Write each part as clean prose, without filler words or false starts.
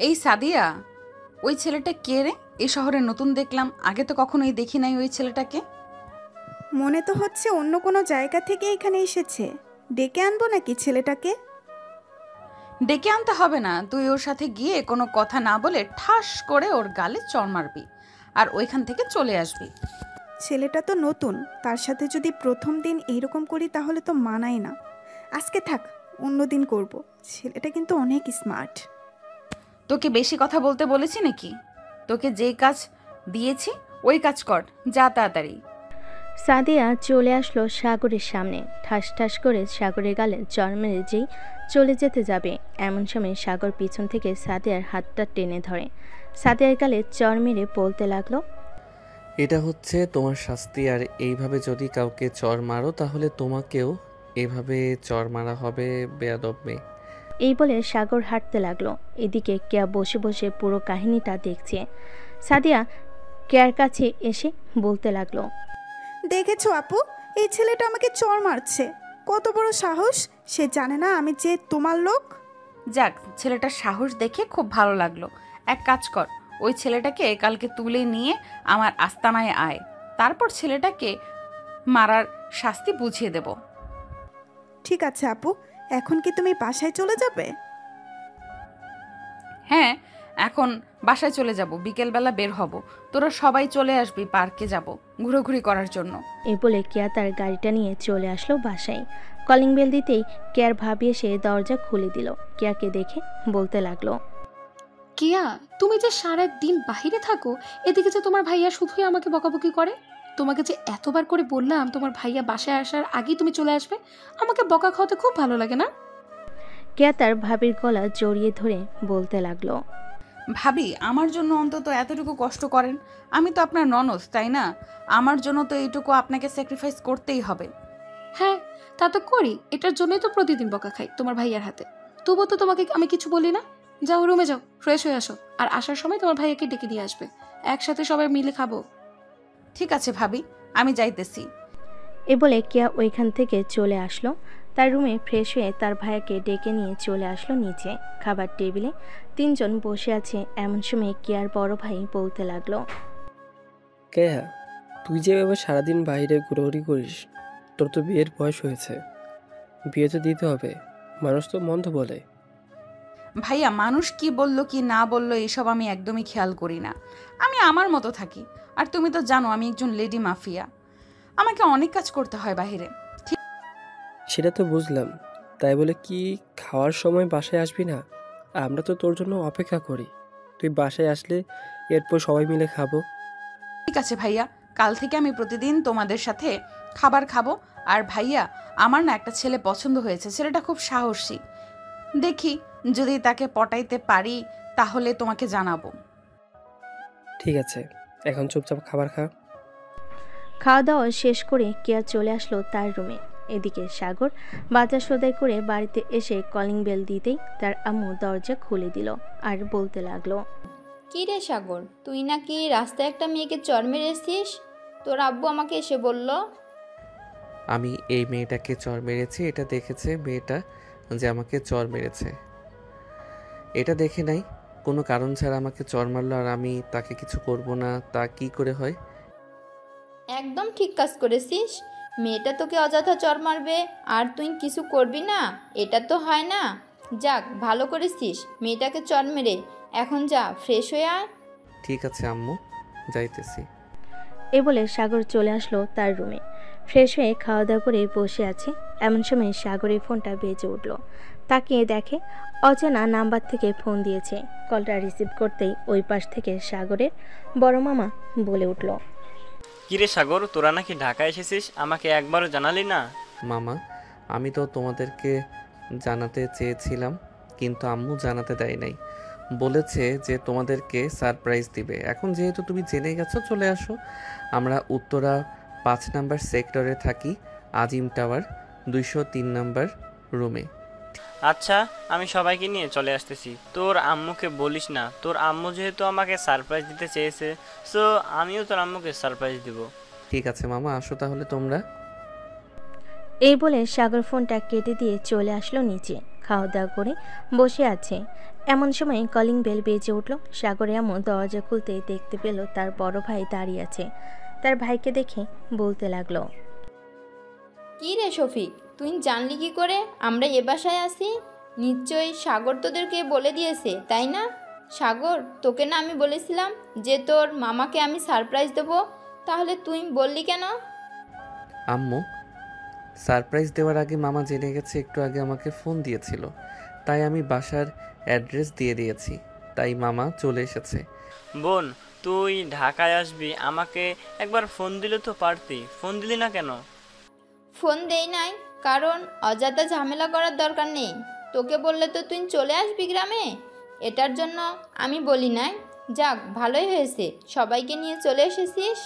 এই সাদিয়া, ওই ছেলেটা কে রে? এই শহরে নতুন দেখলাম, আগে তো কখনোই দেখি নাই ওই ছেলেটাকে। মনে তো হচ্ছে অন্য কোনো জায়গা থেকে এখানে এসেছে। ডেকে আনবো নাকি ছেলেটাকে? ডেকে আনতে হবে না, তুই ওর সাথে গিয়ে কোনো কথা না বলে ঠাস করে ওর গালে চড় মারবি আর ওইখান থেকে চলে আসবি। ছেলেটা তো নতুন, তার সাথে যদি প্রথম দিন এইরকম করি তাহলে তো মানায় না। আজকে থাক, অন্য দিন করব। ছেলেটা কিন্তু অনেক স্মার্ট। তোকে বেশি কথা বলতে বলেছি নাকি? তোকে যেই কাজ দিয়েছি ওই কাজ কর, যা তাড়াতাড়ি। সাদিয়া চলে আসলো সাগরের সামনে, ঠাস ঠাস করে সাগরের গালে চড় মেরে যেই চলে যেতে যাবে, এমন সময় সাগর পিছন থেকে সাদিয়ার হাতটা টেনে ধরে। সাদিয়ার গালে চড় মেরে বলতে লাগলো, এটা হচ্ছে তোমার শাস্তি, আর এইভাবে যদি কাউকে চড় মারো তাহলে তোমাকেও এভাবে চড় মারা হবে, বেয়াদব মেয়ে। এই বলে সাগর হাঁটতে লাগলো। এদিকে কেয়া বসে বসে পুরো কাহিনীটা দেখছে। সাদিয়া কেয়ার কাছে এসে বলতে লাগলো, দেখেছো আপু, এই ছেলেটা আমাকে চড় মারছে। কত বড় সাহস! সে জানে না আমি যে তোমার লোক। যাক, ছেলেটার সাহস দেখে খুব ভালো লাগলো। এক কাজ কর, ওই ছেলেটাকে কালকে তুলে নিয়ে আমার আস্তানায় আয়, তারপর ছেলেটাকে মারার শাস্তি বুঝিয়ে দেব। ঠিক আছে আপু, এখন কি তুমি বাসায় চলে যাবে? হ্যাঁ, এখন বাসায় চলে যাব, বিকেলবেলা বের হব। তোরা সবাই চলে আসবি, পার্কে যাব ঘোরাঘুরি করার জন্য। এই বলে কেয়া তার গাড়িটা নিয়ে চলে আসলো বাসায়। কলিং বেল দিতেই কেয়ার ভাবি এসে দরজা খুলে দিল। কেয়াকে দেখে বলতে লাগলো, কেয়া, তুমি যে সারা দিন বাহিরে থাকো, এদিকে যে তোমার ভাইয়া শুধুই আমাকে বকাবকি করে। তোমাকে যে এতবার করে বললাম তোমার ভাইয়া বাসায় আসার আগেই তুমি চলে আসবে, আমাকে বকা খাওয়াতে খুব ভালো লাগে না? কেয়া তার ভাবির গলা জড়িয়ে ধরে বলতে লাগলো, ভাবি, আমার জন্য অন্তত এতটুকু কষ্ট করেন। আমি তো আপনার ননদ, তাই না? আমার জন্য তো এইটুকু আপনাকে স্যাক্রিফাইস করতেই হবে। হ্যাঁ, তা তো করি, এটার জন্যই তো প্রতিদিন বকা খাই তোমার ভাইয়ার হাতে। তবুও তো তোমাকে আমি কিছু বলি না। যাও রুমে যাও, ফ্রেশ হয়ে আসো, আর আসার সময় তোমার ভাইয়াকে ডেকে দিয়ে আসবে, একসাথে সবাই মিলে খাবো। ঠিক আছে ভাবি, আমি যাইতেছি। এ বলে কেয়া ওইখান থেকে চলে আসলো। তার রুমে ফ্রেশ হয়ে তার ভাইয়াকে ডেকে নিয়ে চলে আসলো নিচে। খাবার টেবিলে তিনজন বসে আছে, এমন সময় কেয়ার বড় ভাই বলতে লাগলো, কেয়া, তুই যেভাবে সারাদিন বাইরে ঘোরাঘুরি করিস, তোর তো বিয়ের বয়স হয়েছে। বিয়ে তো দিতে হবে, মানুষ তো মন্দ বলে। ভাইয়া, মানুষ কি বলল কি না বলল এসব আমি একদমই খেয়াল করি না। আমি আমার মতো থাকি। আর তুমি তো জানো আমি একজন লেডি মাফিয়া, আমাকে অনেক কাজ করতে হয় বাহিরে। সেটা তো বুঝলাম, তাই বলে কি খাওয়ার সময় বাসায় আসবি না? আমরা তো তোর জন্য অপেক্ষা করি। তুই বাসায় আসলে এরপর সবাই মিলে খাবো। ঠিক আছে ভাইয়া, কাল থেকে আমি প্রতিদিন তোমাদের সাথে খাবার খাবো। আর ভাইয়া, আমার না একটা ছেলে পছন্দ হয়েছে, ছেলেটা খুব সাহসী। দেখি যদি তাকে পটাইতে পারি তাহলে তোমাকে জানাবো। ঠিক আছে, এখন চুপচাপ খাবার খা। খাওয়া দাওয়া শেষ করে কেয়া চলে আসলো তার রুমে। এদিকে সাগর বাজার সদাই করে বাড়িতে এসে কলিং বেল দিতেই তার আম্মু দরজা খুলে দিল আর বলতে লাগলো, কি রে সাগর, তুই নাকি রাস্তায় একটা মেয়েকে চড় মেরেছিস? তোর আব্বু আমাকে এসে বলল। আমি এই মেয়েটাকে চড় মেরেছি, এটা দেখেছে মেয়েটা যে আমাকে চড় মেরেছে। এটা দেখে নাই, কোনো কারণ ছাড়া আমাকে চড় মারলো আর আমি তাকে কিছু করব না, তা কি করে হয়? একদম ঠিক কাজ করেছিস। মেয়েটা তোকে অযথা চড় মারবে আর তুই কিছু করবি না, এটা তো হয় না। যাক, ভালো করেছিস মেয়েটাকে চড় মেরে। এখন যা, ফ্রেশ হয়ে আয়। ঠিক আছে আম্মু, যাইতেছি। এ বলে সাগর চলে আসলো তার রুমে। ফ্রেশ হয়ে খাওয়া দাওয়া করে বসে আছে, এমন সময় সাগরের ফোনটা বেজে উঠল। তাকিয়ে দেখে অজানা নাম্বার থেকে ফোন দিয়েছে। কলটা রিসিভ করতেই ওই পাশ থেকে সাগরের বড় মামা বলে উঠল, কিরে সাগর, তোরা নাকি ঢাকা এসেছিস, আমাকে একবারও জানালি না? মামা, আমি তো তোমাদেরকে জানাতে চেয়েছিলাম, কিন্তু আম্মু জানাতে দেয় নাই। বলেছে যে তোমাদেরকে সারপ্রাইজ দিবে। এখন যেহেতু তুমি জেনে গেছো, চলে আসো। আমরা উত্তরা 5 নাম্বার সেক্টরে থাকি, আজিম টাওয়ার 203 নাম্বার রুমে। আচ্ছা, আমি সবাইকে নিয়ে চলে আসতেছি। তোর আম্মুকে বলিস না, তোর আম্মু যেহেতু আমাকে সারপ্রাইজ দিতে চেয়েছে, সো আমিও তোর আম্মুকে সারপ্রাইজ দিব। ঠিক আছে মামা, আসো তাহলে তোমরা। এই বলে সাগর ফোনটা কেটে দিয়ে চলে আসলো নিচে। খাওয়া দাওয়া করে বসে আছে। এমন সময় কলিং বেল বেজে উঠল। সাগর এমন দরজা খুলতে দেখতে পেল তার বড় ভাই দাঁড়িয়ে আছে। তার ভাইকে দেখে বলতে লাগলো, কি রে শফিক, তুই জানলি কি করে আমরা এ বাসায় আসি? নিশ্চয়ই সাগর তোদেরকে বলে দিয়েছে, তাই না? সাগর, তোকে না আমি বলেছিলাম যে তোর মামাকে আমি সারপ্রাইজ দেবো, তাহলে তুই বললি কেন? আম্মু, সারপ্রাইজ দেওয়ার আগে মামা জেনে গেছে, একটু আগে আমাকে ফোন দিয়েছিল, তাই আমি বাসার অ্যাড্রেস দিয়ে দিয়েছি, তাই মামা চলে এসেছে। বোন, তুই ঢাকায় আসবি, আমাকে একবার ফোন দিলে তো পারতি, ফোন দিলি না কেন? ফোন দেই নাই কারণ অযথা ঝামেলা করার দরকার নেই। তোকে বললে তো তুই চলে আসবি গ্রামে, এটার জন্য আমি বলি নাই। যাক, ভালোই হয়েছে সবাইকে নিয়ে চলে এসেছিস।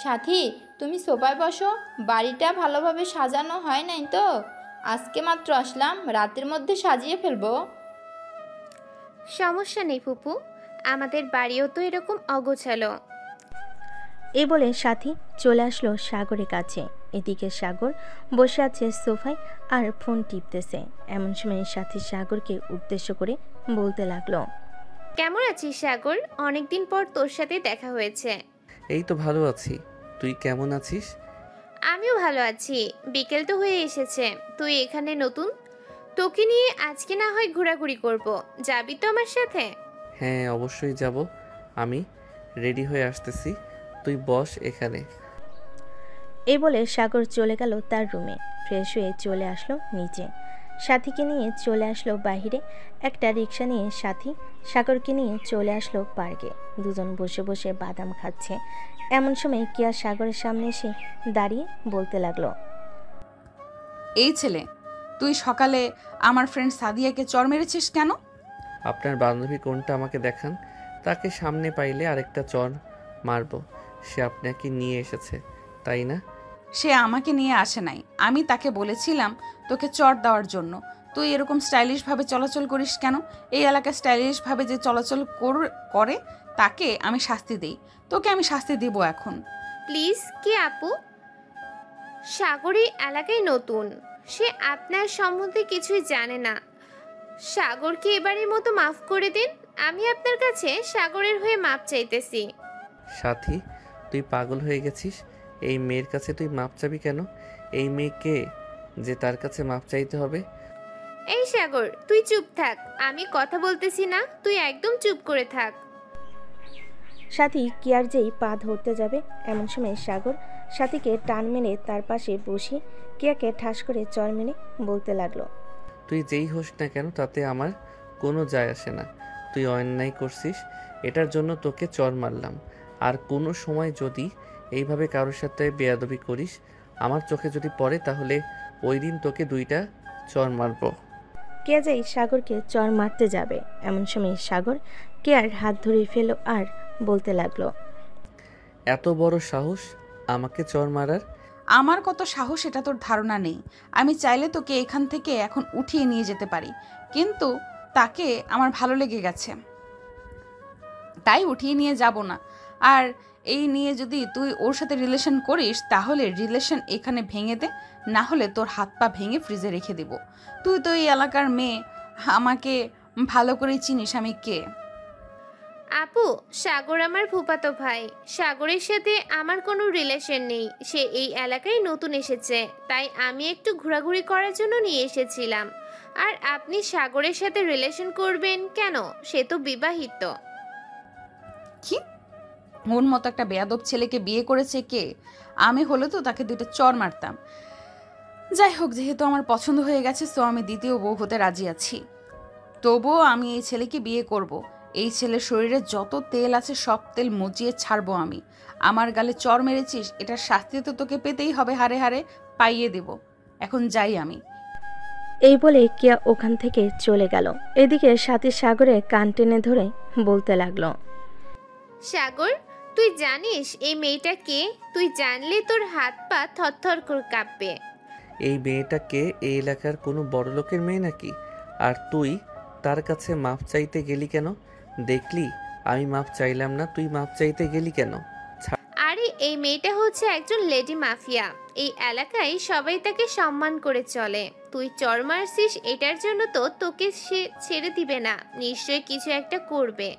সাথী, তুমি সোফায় বসো, বাড়িটা ভালোভাবে সাজানো হয় নাই তো, আজকে মাত্র আসলাম, রাতের মধ্যে সাজিয়ে ফেলবো। সমস্যা নেই ফুপু, আমাদের বাড়িও তো এরকম অগোছালো। এই বলে সাথী চলে আসলো সাগরের কাছে। এদিকে সাগর বসে আছে সোফায় আর ফোন টিপতেছে। এমন সময় সাথী সাগরকে উদ্দেশ্য করে বলতে লাগলো, কেমন আছিস সাগর? অনেকদিন পর তোর সাথে দেখা হয়েছে। এই তো ভালো আছি, তুই কেমন আছিস? আমিও ভালো আছি। বিকেল তো হয়ে এসেছে, তুই এখানে নতুন, তোকে নিয়ে আজকে না হয় ঘোরাঘুরি করব, যাবি তো আমার সাথে? হ্যাঁ, অবশ্যই যাব, আমি রেডি হয়ে আসতেছি, তুই বস এখানে। এই বলে সাগর চলে গেল তার রুমে। ফ্রেশ হয়ে চলে আসলো নিচে। সাথীকে নিয়ে চলে আসলো বাইরে। একটা রিক্সা নিয়ে সাথী সাগরকে নিয়ে চলে আসলো পার্কে। দুজন বসে বসে বাদাম খাচ্ছে। এমন সময় কিয়া সাগরের সামনে এসে দাঁড়িয়ে বলতে লাগলো, এই ছেলে, তুই সকালে আমার ফ্রেন্ড সাদিয়াকে চর মেরেছিস কেন? আপনার বান্ধবী কোনটা আমাকে দেখান, তাকে সামনে পাইলে আরেকটা চর মারবো। সে আপনাকে নিয়ে এসেছে, তাই না? সে আমাকে নিয়ে আসে নাই, আমি তাকে বলেছিলাম তোকে চর দেওয়ার জন্য। তুই এরকম স্টাইলিশভাবে চলাচল করিস কেন? এই এলাকায় স্টাইলিশভাবে যে চলাচল করে তাকে আমি শাস্তি দিই, তোকে আমি শাস্তি দিব এখন। প্লিজ কি আপু, সাগর এই এলাকায় নতুন, সে আপনার সম্বন্ধে কিছুই জানে না। সাগরকে এবারের মতো মাফ করে দিন, আমি আপনার কাছে সাগরের হয়ে মাপ চাইতেছি। সাথী, তুই পাগল হয়ে গেছিস? এই মেয়ের কাছে তুই মাপ চাবি কেন? এই মেয়েকে যে তার কাছে মাপ চাইতে হবে? এই সাগর, তুই চুপ থাক, আমি কথা বলতেছি না, তুই একদম চুপ করে থাক। সাথী কিয়ার যেই পা ধরতে যাবে, এমন সময় সাগর সাথীকে টান মেরে তার পাশে বসে কিয়াকে ঠাস করে চর মেরে বলতে লাগলো, তুই যেই হোস না কেন তাতে আমার কোনো যায় আসে না। তুই অন্যায় করছিস, এটার জন্য তোকে চর মারলাম। আর কোনো সময় যদি এইভাবে কারোর সাথে বেয়াদবি করিস, আমার চোখে যদি পড়ে, তাহলে ওই দিন তোকে 2টা চর মারবো। কেয়া যেই সাগরকে চর মারতে যাবে, এমন সময় সাগর কেয়ার হাত ধরে ফেল আর বলতে লাগলো, এত বড় সাহস আমাকে চর মারার? আমার কত সাহস এটা তোর ধারণা নেই। আমি চাইলে তোকে এখান থেকে এখন উঠিয়ে নিয়ে যেতে পারি, কিন্তু তাকে আমার ভালো লেগে গেছে, তাই উঠিয়ে নিয়ে যাব না। আর এই নিয়ে যদি তুই ওর সাথে রিলেশন করিস, তাহলে রিলেশন এখানে ভেঙে দে, না হলে তোর হাত পা ভেঙে ফ্রিজে রেখে দিব। তুই তো এই এলাকার মেয়ে, আমাকে ভালো করেই চিনিস আমি কে। আপু, সাগর আমার ফুফাতো ভাই, সাগরের সাথে আমার কোনো রিলেশন নেই, সে এই এলাকায় নতুন এসেছে, তাই আমি একটু ঘোরাঘুরি করার জন্য নিয়ে এসেছিলাম। আর আপনি সাগরের সাথে রিলেশন করবেন কেন? সে তো বিবাহিত। কি, ওর মতো একটা বেয়াদব ছেলেকে বিয়ে করেছে কে? আমি হলে তো তাকে 2টা চর মারতাম। যাই হোক, যেহেতু আমার পছন্দ হয়ে গেছে, সো আমি দ্বিতীয় বউ হতে রাজি আছি। তবুও আমি এই ছেলেকে বিয়ে করব। এই ছেলের শরীরে যত তেল আছে সব তেল মুচিয়ে ছাড়বো আমি। আমার গালে চর মেরেছিস, এটার শাস্তি তো তোকে পেতেই হবে, হারে হারে পাইয়ে দেব। এখন যাই আমি। এই বলে কিয়া ওখান থেকে চলে গেল। এদিকে সাথী সাগরে কান টেনে ধরে বলতে লাগলো, সাগর, তুই জানিস এই মেয়েটা কে? তুই জানলে তোর হাত পা থরথর করে কাঁপবে। এই মেয়েটাকে এই এলাকার কোনো বড় লোকের মেয়ে নাকি? আর তুই তার কাছে মাপ চাইতে গেলি কেন? দেখলি আমি মাপ চাইলাম না, তুই মাপ চাইতে গেলি কেন? আরে এই মেয়েটা হচ্ছে একজন লেডি মাফিয়া। এই এলাকায় সবাই তাকে সম্মান করে চলে। তুই চর মারছিস, এটার জন্য তো তোকে সে ছেড়ে দিবে না, নিশ্চয়ই কিছু একটা করবে।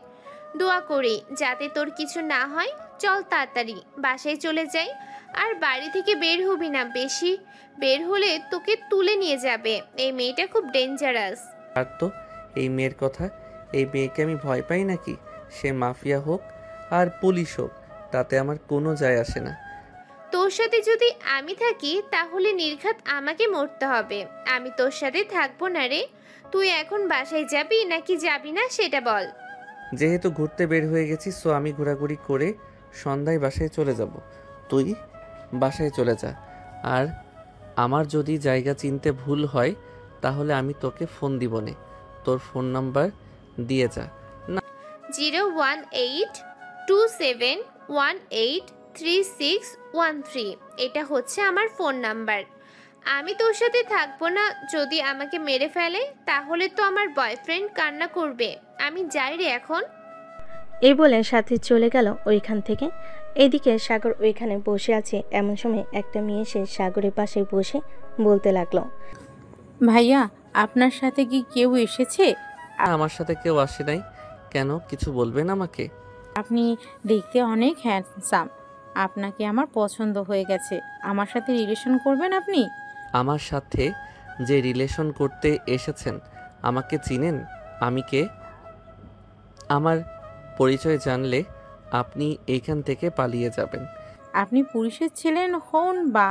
দোয়া করি যাতে তোর কিছু না হয়। চল তাড়াতাড়ি বাসায় চলে যাই, আর বাড়ি থেকে বের হবি না বেশি। বের হলে তোকে তুলে নিয়ে যাবে। এই মেয়েটা খুব ডেঞ্জারাস। আর তো এই মেয়ের কথা, এই মেয়েকে আমি ভয় পাই নাকি? সে মাফিয়া হোক আর পুলিশ হোক, তাতে আমার কোনো যায় আসে না। তোর সাথে যদি আমি থাকি তাহলে নির্ঘাত আমাকে মরতে হবে। আমি তোর সাথে থাকবো না রে। তুই এখন বাসায় যাবি নাকি যাবি না সেটা বল। যেহেতু ঘুরতে বের হয়ে গেছি, সো আমি ঘোরাঘুরি করে সন্ধ্যায় বাসায় চলে যাব। তুই বাসায় চলে যা, আর আমার যদি জায়গা চিনতে ভুল হয় তাহলে আমি তোকে ফোন দিব নে। তোর ফোন নাম্বার দিয়ে যা। 01827183613। এটা হচ্ছে আমার ফোন নাম্বার। আমি তোর সাথে থাকবো না, যদি আমাকে মেরে ফেলে তাহলে তো আমার বয়ফ্রেন্ড কান্না করবে। আমি যাই রে এখন। এই বলে সাথী চলে গেল ওইখান থেকে। এদিকে সাগর ওইখানে বসে আছে। এমন সময় একটা মেয়ে এসে সাগরের পাশে বসে বলতে লাগলো, ভাইয়া আপনার সাথে কি কেউ এসেছে? আমার সাথে কেউ আসে নাই। কেন, কিছু বলবেন আমাকে? আপনি দেখতে অনেক হ্যান্ডসাম, আপনাকে আমার পছন্দ হয়ে গেছে। আমার সাথে রিলেশন করবেন আপনি? আমার সাথে যে রিলেশন করতে এসেছেন, আমাকে চিনেন? আমি কে? আমার পরিচয় জানলে আপনি এইখান থেকে পালিয়ে যাবেন। আপনি পুলিশের ছিলেন হন বা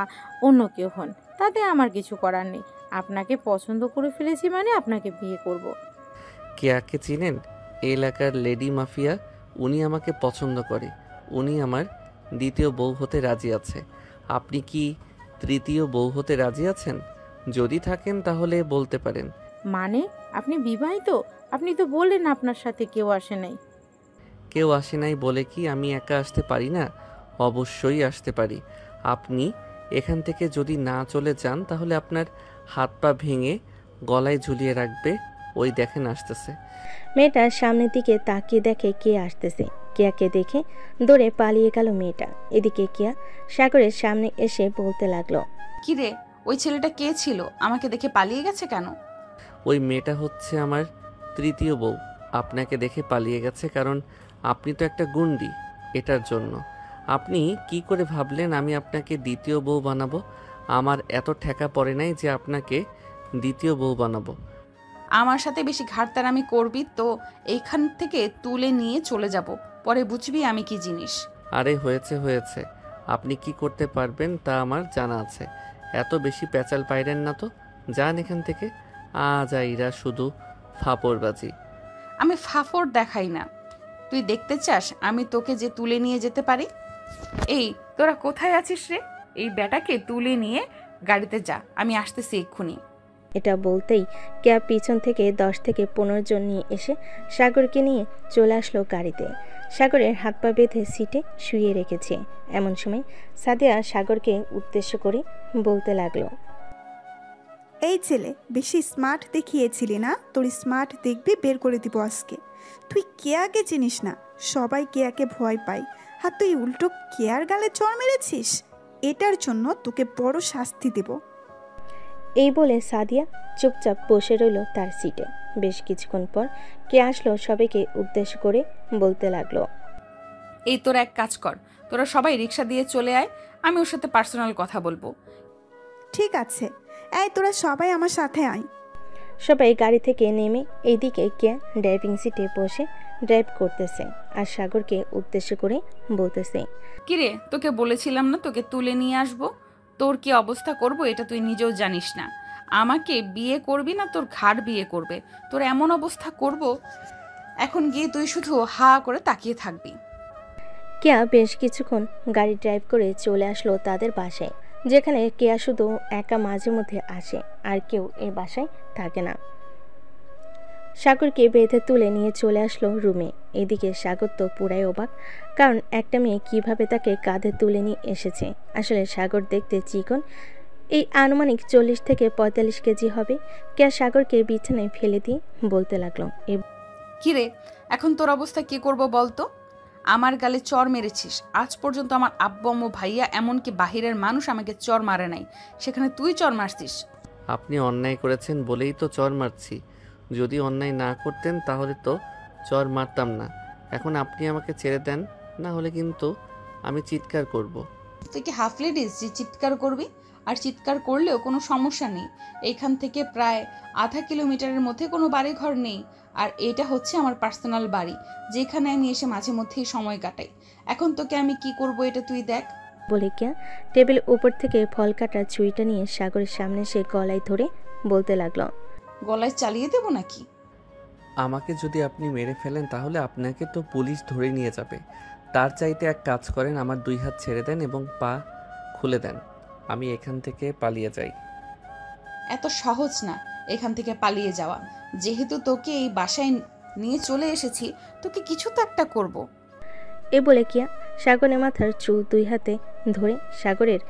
অন্য কেউ হন, তাতে আমার কিছু করার নেই। আপনাকে পছন্দ করে ফেলেছি মানে আপনাকে বিয়ে করব। কেয়াকে চিনেন? এই এলাকার লেডি মাফিয়া। উনি আমাকে পছন্দ করে। উনি আমার দ্বিতীয় বউ হতে রাজি আছে। আপনি কি তৃতীয় বউ হতে রাজি আছেন? যদি থাকেন তাহলে বলতে পারেন। মানে আপনি বিবাহিত? আপনি তো বললেন আপনার সাথে কেউ আসে নাই। কেউ আসে নাই বলে কি আমি একা আসতে পারি না? অবশ্যই আসতে পারি। আপনি এখান থেকে যদি না চলে যান তাহলে আপনার হাত পা ভেঙে গলায় ঝুলিয়ে রাখবে। ওই দেখেন আসতেছে। মেয়েটা সামনের দিকে তাকিয়ে দেখে কে আসতেছে। কেয়াকে দেখে দৌড়ে পালিয়ে গেল মেয়েটা। এদিকে কেয়া সাগরের সামনে এসে বলতে লাগলো, কি রে, ওই ছেলেটা কে ছিল? আমাকে দেখে পালিয়ে গেছে কেন? ওই মেয়েটা হচ্ছে আমার তৃতীয় বউ। আপনাকে দেখে পালিয়ে গেছে কারণ আপনি তো একটা গুন্ডি। এটার জন্য। আপনি কি করে ভাবলেন আমি আপনাকে দ্বিতীয় বউ বানাবো? আমার এত ঠেকা পড়ে নাই যে আপনাকে দ্বিতীয় বউ বানাবো। আমার সাথে বেশি ঘাটতারামি করবি তো এইখান থেকে তুলে নিয়ে চলে যাব, পরে বুঝবি আমি কি জিনিস। আরে হয়েছে হয়েছে, আপনি কি করতে পারবেন তা আমার জানা আছে। এত বেশি প্যাচাল পাইরেন না তো। যান এখান থেকে। আইরা শুধু ফাপড়বাজি। আমি ফাফড় দেখাই না। তুই দেখতে চাস আমি তোকে যে তুলে নিয়ে যেতে পারি? এই তোরা কোথায় আছিস রে? এই ব্যাটাকে তুলে নিয়ে গাড়িতে যা, আমি আসতেছি এক্ষুনি। এটা বলতেই কেয়া পিছন থেকে 10 থেকে 15 জন নিয়ে এসে সাগরকে নিয়ে চলে আসলো গাড়িতে। সাগরের হাত পা বেঁধে সিটে শুয়ে রেখেছে। এমন সময় সাদিয়া সাগরকে উদ্দেশ্য করে বলতে লাগলো, এই ছেলে বেশি স্মার্ট দেখিয়েছিলি না? তোর স্মার্ট দেখবি বের করে দিব আজকে। তুই কেয়াকে চিনিস না, সবাই কেয়াকে ভয় পায়, আর তুই উল্টো কেয়ার গালে চড় মেরেছিস। এটার জন্য তোকে বড় শাস্তি দেব। এই বলে সাদিয়া চুপচাপ বসে রইল তার সিটে। বেশ কিছুক্ষণ পর কে আসলো সবাইকে উদ্দেশ্য করে বলতে লাগলো, এই তোরা এক কাজ কর, তোরা সবাই রিক্সা দিয়ে চলে আয়, আমি ওর সাথে পার্সোনাল কথা বলবো। ঠিক আছে, এই তোরা সবাই আমার সাথে আয়। সবাই গাড়ি থেকে নেমে এইদিকে কেয়া ড্রাইভিং সিটে বসে ড্রাইভ করতেছে আর সাগরকে উদ্দেশ্য করে বলতেছে, কিরে, তোকে বলেছিলাম না তোকে তুলে নিয়ে আসবো? তোর কি অবস্থা করব এটা তুই নিজেও জানিস না। আমাকে বিয়ে করবি না তোর ঘাড় বিয়ে করবে। তোর এমন অবস্থা করব, এখন গিয়ে তুই শুধু হা করে তাকিয়ে থাকবি। কেয়া বেশ কিছুক্ষণ গাড়ি ড্রাইভ করে চলে আসলো তাদের বাসায়, যেখানে কেয়া শুধু একা মাঝে মধ্যে আসে, আর কেউ এই বাসায় থাকে না। সাগরকে বেঁধে তুলে নিয়ে চলে আসলো রুমে। এদিকে সাগর তো পুরাই অবাক, কারণ একটা মেয়ে কিভাবে তাকে কাঁধে তুলে নিয়ে এসেছে। আসলে সাগর দেখতে চিকন, এই আনুমানিক 40 থেকে 45 কেজি হবে। কেয়া সাগরকে বিছানায় ফেলে দিয়ে বলতে লাগলো, কিরে, এখন তোর অবস্থা কি করব বলতো? আমার গালে চর মেরেছিস। আজ পর্যন্ত আমার আব্বু আম্মু ভাইয়া এমনকি বাহিরের মানুষ আমাকে চর মারে নাই, সেখানে তুই চর মারছিস। আপনি অন্যায় করেছেন বলেই তো চর মারছি। যদি অন্যায় না করতেন তাহলে তো চর মারতাম না। এখন আপনি আমাকে ছেড়ে দেন, না হলে কিন্তু আমি চিৎকার করব। তুই কি হাফ লেডিস যে চিৎকার করবি? আর চিৎকার করলেও কোনো সমস্যা নেই। এইখান থেকে প্রায় আধা কিলোমিটারের মধ্যে কোনো বাড়ি ঘর নেই, আর এটা হচ্ছে আমার পার্সোনাল বাড়ি, যেখানে আমি এসে মাঝে মধ্যেই সময় কাটাই। এখন তোকে আমি কি করব এটা তুই দেখ। বলে কিয়া টেবিলের উপর থেকে ফল কাটার ছুরিটা নিয়ে সাগরের সামনে সে গলায় ধরে বলতে লাগলো, গলায় চালিয়ে দেবো নাকি? আমাকে যদি আপনি মেরে ফেলেন তাহলে আপনাকে তো পুলিশ ধরে নিয়ে যাবে। তার চাইতে এক কাজ করেন, আমার 2 হাত ছেড়ে দেন এবং পা খুলে দেন, আমি এখান থেকে পালিয়ে যাই। এত সহজ না এখান থেকে পালিয়ে যাওয়া। যেহেতু তোকে এই বাসায় নিয়ে চলে এসেছি, তোকে কিছু তো একটা করব। এ বলে কিয়া সাগরের মাথার চুল 2 হাতে ধরে সাগরের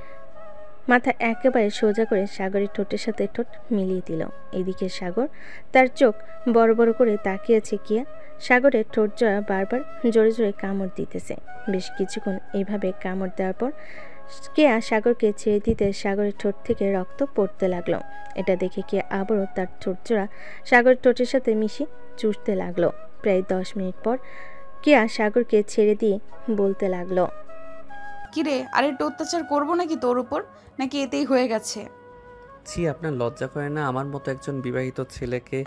মাথা একেবারে সোজা করে সাগরের ঠোঁটের সাথে ঠোঁট মিলিয়ে দিল। এদিকে সাগর তার চোখ বড় বড় করে তাকিয়েছে কিয়া। সাগরের ঠোঁট জোড়া বারবার জোরে জোরে কামড় দিতেছে। বেশ কিছুক্ষণ এইভাবে কামড় দেওয়ার পর কেয়া সাগরকে ছেড়ে দিতে সাগরের ঠোঁট থেকে রক্ত পড়তে লাগলো। এটা দেখে কেয়া আবারও তার ঠোঁট জোড়া সাগরের ঠোঁটের সাথে মিশিয়ে চুষতে লাগলো। প্রায় 10 মিনিট পর কেয়া সাগরকে ছেড়ে দিয়ে বলতে লাগলো, কিরে, আর একটু অত্যাচার করবো নাকি তোর উপর, নাকি এতেই হয়ে গেছে? ছি, আপনার লজ্জা করে না আমার মতো একজন বিবাহিত ছেলেকে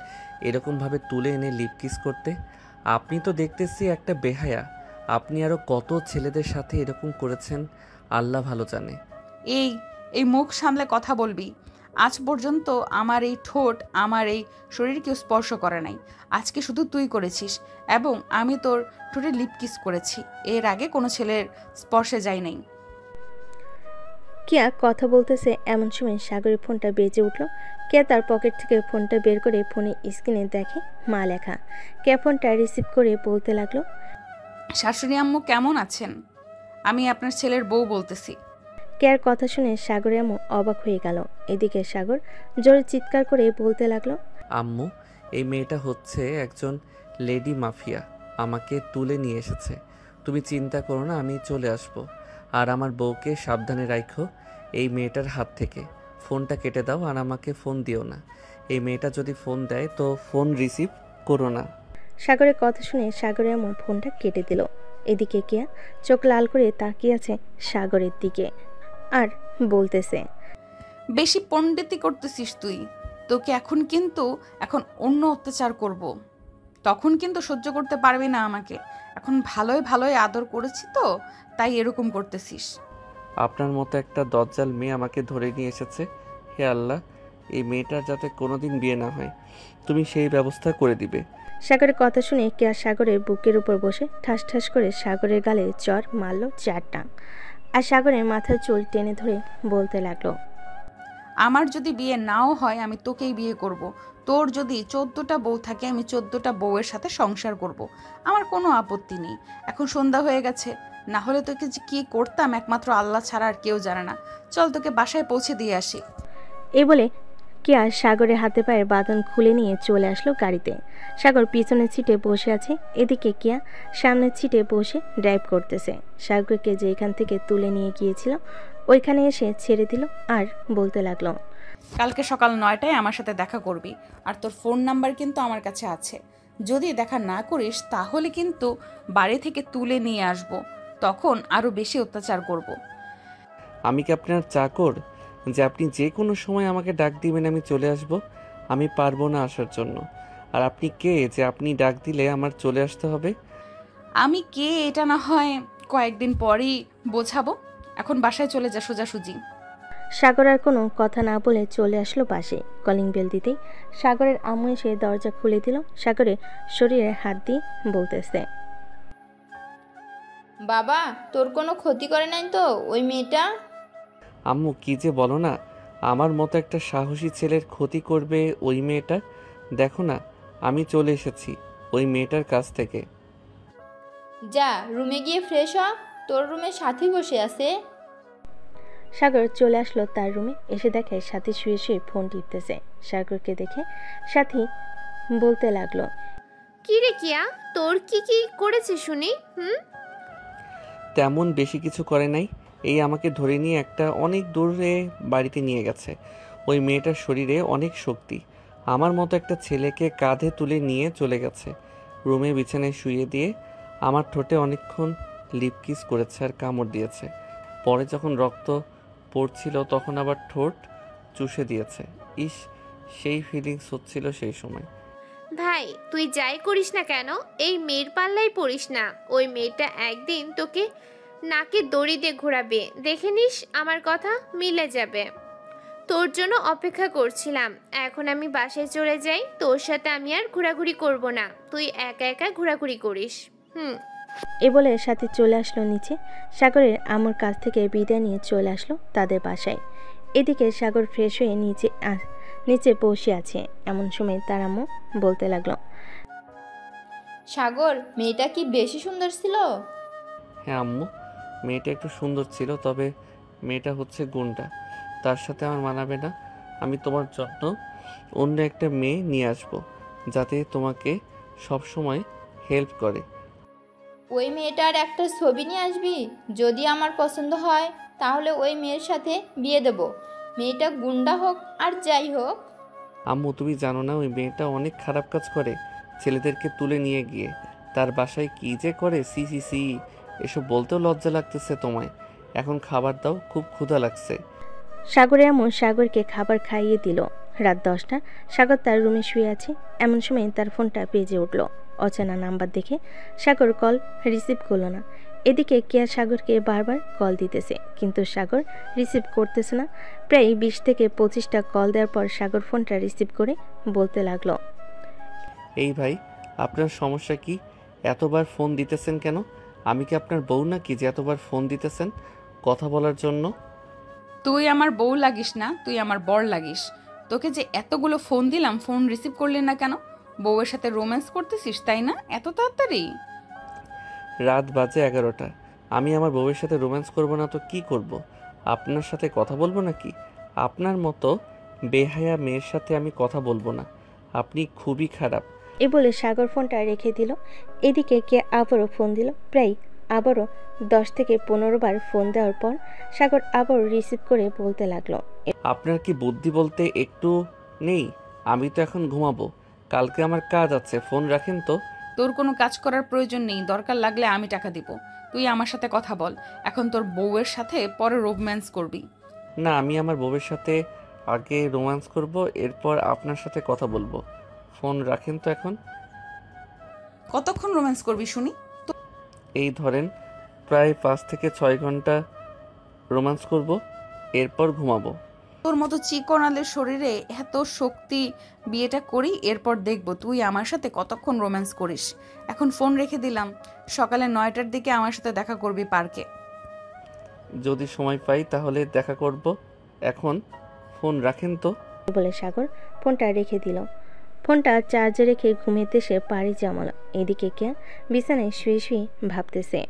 এরকমভাবে তুলে এনে লিপ কিস করতে? আপনি তো দেখতেছি একটা বেহায়া। আপনি আরও কত ছেলেদের সাথে এরকম করেছেন আল্লাহ ভালো জানে। এই এই মুখ সামলে কথা বলবি। আজ পর্যন্ত আমার এই ঠোঁট আমার এই শরীর কেউ স্পর্শ করে নাই। আজকে শুধু তুই করেছিস, এবং আমি তোর ঠোঁটে লিপ কিস করেছি। এর আগে কোনো ছেলের স্পর্শে যাই নাই। কেয়া কথা বলতেছে এমন সময় সাগরের ফোনটা বেজে উঠল। কেয়া তার পকেট থেকে ফোনটা বের করে ফোনের স্ক্রিনে দেখে মা লেখা। কেয়া ফোনটা রিসিভ করে বলতে লাগলো, শাশুড়ি আম্মু কেমন আছেন? আমি আপনার ছেলের বউ বলতেছি। কেয়ার কথা শুনে সাগরের আম্মু অবাক হয়ে গেল। এদিকে সাগর জোরে চিৎকার করে বলতে লাগলো, আম্মু, এই মেয়েটা হচ্ছে একজন লেডি মাফিয়া, আমাকে তুলে নিয়ে এসেছে। তুমি চিন্তা করো না, আমি চলে আসব। আর আমার বউকে সাবধানে রাখো এই মেয়েটার হাত থেকে। ফোনটা কেটে দাও আর আমাকে ফোন দিও না। এই মেয়েটা যদি ফোন দেয় তো ফোন রিসিভ করো না। সাগরের কথা শুনে সাগরের আম্মু ফোনটা কেটে দিল। এদিকে কেয়া চোখ লাল করে তাকিয়ে আছে সাগরের দিকে আর বলতেছে, বেশি পণ্ডিতি করতেছিস তুই। তোকে এখন অন্য অত্যাচার করব। তখন কিন্তু সহ্য করতে পারবি না আমাকে। এখন ভালোই ভালোই আদর করেছি তো, তাই এরকম করতেছিস। আপনার মতো একটা দজ্জাল মেয়ে আমাকে ধরে নিয়ে এসেছে। হে আল্লাহ, এই মেয়েটার যাতে কোনোদিন বিয়ে না হয়, তুমি সেই ব্যবস্থা করে দিবে। সাগরের কথা শুনে কেয়া সাগরের বুকের উপর বসে ঠাস ঠাস করে সাগরের গালে চর মারল 4টা। আর সাগরের মাথার চুল টেনে ধরে বলতে লাগলো, আমার যদি বিয়ে নাও হয় আমি তোকেই বিয়ে করব। তোর যদি 14টা বউ থাকে আমি 14টা বউয়ের সাথে সংসার করব। আমার কোনো আপত্তি নেই। এখন সন্ধ্যা হয়ে গেছে, না হলে তোকে যে কী করতাম একমাত্র আল্লাহ ছাড়া আর কেউ জানে না। চল তোকে বাসায় পৌঁছে দিয়ে আসি। এই বলে কেয়া সাগরের হাতে পায়ের বাঁধন খুলে নিয়ে চলে আসলো গাড়িতে। সাগর পিছনের সিটে বসে আছে। এদিকে কেয়া সামনের সিটে বসে ড্রাইভ করতেছে। সাগরকে যে এখান থেকে তুলে নিয়ে গিয়েছিল ওইখানে এসে ছেড়ে দিল আর বলতে লাগলো, কালকে সকাল 9টায় আমার সাথে দেখা করবি। আর তোর ফোন নাম্বার কিন্তু আমার কাছে আছে। যদি দেখা না করিস তাহলে কিন্তু বাড়ি থেকে তুলে নিয়ে আসব। তখন আরও বেশি অত্যাচার করব। আমি কি আপনার চাকর যে আপনি যে কোনো সময় আমাকে ডাক দিবেন আমি চলে আসব? আমি পারবো না আসার জন্য। আর আপনি কে যে আপনি ডাক দিলে আমার চলে আসতে হবে? আমি কে এটা না হয় কয়েকদিন পরই বোঝাবো। এখন বাসায় চলে যা সোজাসুজি। সাগর আর কোনো কথা না বলে চলে আসলো পাশে। কলিং বেল দিতেই সাগরের আম্মু এসে দরজা খুলে দিল। সাগরের শরীরে হাত দিয়ে বলতেছে, বাবা, তোর কোনো ক্ষতি করে নাই তো ওই মেয়েটা? আম্মু, কি যে বলো না, আমার মতো একটা সাহসী ছেলের ক্ষতি করবে ওই মেয়েটা? দেখো না, আমি চলে এসেছি ওই মেয়েটার কাছ থেকে। যা রুমে গিয়ে ফ্রেশ হ, তোর রুমে সাথী বসে আছে। সাগর চলে আসলো তার রুমে। এসে দেখে সাথী শুয়ে শুয়ে ফোন টিপতেছে। সাগরকে দেখে সাথী বলতে লাগলো, কি রে কিয়া, তোর কি কি করেছে শুনি? তেমন বেশি কিছু করে নাই। এই আমাকে ধরে নিয়ে একটা অনেক দূরে বাড়িতে নিয়ে গেছে। ওই মেয়েটার শরীরে অনেক শক্তি। আমার মতো একটা ছেলেকে কাঁধে তুলে নিয়ে চলে গেছে। রুমে বিছানায় শুইয়ে দিয়ে আমার ঠোঁটে অনেকক্ষণ লিপ কিস করেছে আর কামড় দিয়েছে। পরে যখন রক্ত পড়ছিল তখন আবার ঠোঁট চুষে দিয়েছে। ইস, সেই ফিলিংস হচ্ছিল সেই সময়। ভাই তুই যাই করিস না কেন এই মেয়ের পাল্লাই পড়িস না। ওই মেয়েটা একদিন তোকে নাকে দড়ি দিয়ে ঘোরাবে, দেখে নিস আমার কথা মিলে যাবে। তোর জন্য অপেক্ষা করছিলাম। এখন আমি বাসায় চলে যাই, তোর সাথে আমি আর ঘোরাঘুরি করব না, তুই একা একা ঘোরাঘুরি করিস। এ বলে সাথী চলে আসলো নিচে। সাগরের আম্মুর কাছ থেকে বিদায় নিয়ে চলে আসলো তাদের বাসায়। এদিকে সাগর ফ্রেশ হয়ে নিচে বসে আছে। এমন সময় তার আম্মু বলতে লাগলো, সাগর, মেয়েটা কি বেশি সুন্দর ছিল? হ্যাঁ আম্মু, মেয়েটা একটু সুন্দর ছিল, তবে মেয়েটা হচ্ছে গুন্ডা। তার সাথে আমার মানাবে না। আমি তোমার জন্য অন্য একটা মেয়ে নিয়ে আসবো, যাতে তোমাকে সব সময় হেল্প করে। ওই মেয়েটার একটা ছবি নিয়ে আসবি। যদি আমার পছন্দ হয় তাহলে ওই মেয়ের সাথে বিয়ে দেব। মেয়েটা গুন্ডা হোক আর যাই হোক। আম্মু, তুমি জানো না ওই মেয়েটা অনেক খারাপ কাজ করে। ছেলেদেরকে তুলে নিয়ে গিয়ে তার বাসায় কি যে করে। সি সি সি, এসব বলতেও লজ্জা লাগতেছে তোমায়। এখন খাবার দাও, খুব ক্ষুধা লাগছে। সাগরের আম্মু সাগরকে খাবার খাইয়ে দিল। রাত 10টা। সাগর তার রুমে শুয়ে আছে। এমন সময় তার ফোনটা বেজে উঠল। অচেনা নাম্বার দেখে সাগর কল রিসিভ করলো না। এদিকে কেয়া সাগরকে বারবার কল দিতেছে, কিন্তু সাগর রিসিভ করতেছে না। প্রায় 20 থেকে 25টা কল দেওয়ার পর সাগর ফোনটা রিসিভ করে বলতে লাগলো, এই ভাই, আপনার সমস্যা কি? এতবার ফোন দিতেছেন কেন? আমি কি আপনার বউ নাকি যে এতবার ফোন দিতেছেন কথা বলার জন্য? তুই আমার বউ লাগিস না, তুই আমার বর লাগিস। তোকে যে এতগুলো ফোন দিলাম, ফোন রিসিভ করলি না কেন? বউয়ের সাথে রোম্যান্স করতেছিস তাই না? এত তাড়াতাড়ি? রাত বাজে 11টা। আমি আমার বউয়ের সাথে রোম্যান্স করব না তো কি করব? আপনার সাথে কথা বলবো নাকি? আপনার মতো বেহায়া মেয়ের সাথে আমি কথা বলবো না। আপনি খুবই খারাপ। এ বলে সাগর ফোনটা রেখে দিল। এদিকে কে আবারও ফোন দিল। প্রায় আবারও 10 থেকে 15 বার ফোন দেওয়ার পর সাগর আবারও রিসিভ করে বলতে লাগলো, আপনার কি বুদ্ধি বলতে একটু নেই? আমি তো এখন ঘুমাবো, কালকে আমার কাজ আছে। ফোন রাখেন তো। তোর কোনো কাজ করার প্রয়োজন নেই, দরকার লাগলে আমি টাকা দিব। তুই আমার সাথে কথা বল। এখন তোর বউয়ের সাথে পরে রোম্যান্স করবি। না, আমি আমার বউয়ের সাথে আগে রোম্যান্স করব, এরপর আপনার সাথে কথা বলবো। ফোন রাখেন তো এখন। কতক্ষণ রোম্যান্স করবি শুনি? এই ধরেন প্রায় 5 থেকে 6 ঘন্টা রোম্যান্স করব, এরপর ঘুমাবো। তোর মতো চিকনালের শরীরে এত শক্তি, বিয়েটা করি, এরপর দেখব তুই আমার সাথে কতক্ষণ রোম্যান্স করিস। এখন ফোন রেখে দিলাম। সকালে 9টার দিকে আমার সাথে দেখা করবি পার্কে। যদি সময় পাই তাহলে দেখা করব। এখন ফোন রাখেন তো। বলে সাগর ফোনটা রেখে দিল। ফোনটা চার্জে রেখে ঘুমিয়ে সে পাড়ি জমালো। এদিকে কে বিছানায় শুয়ে শুয়ে ভাবতেছে,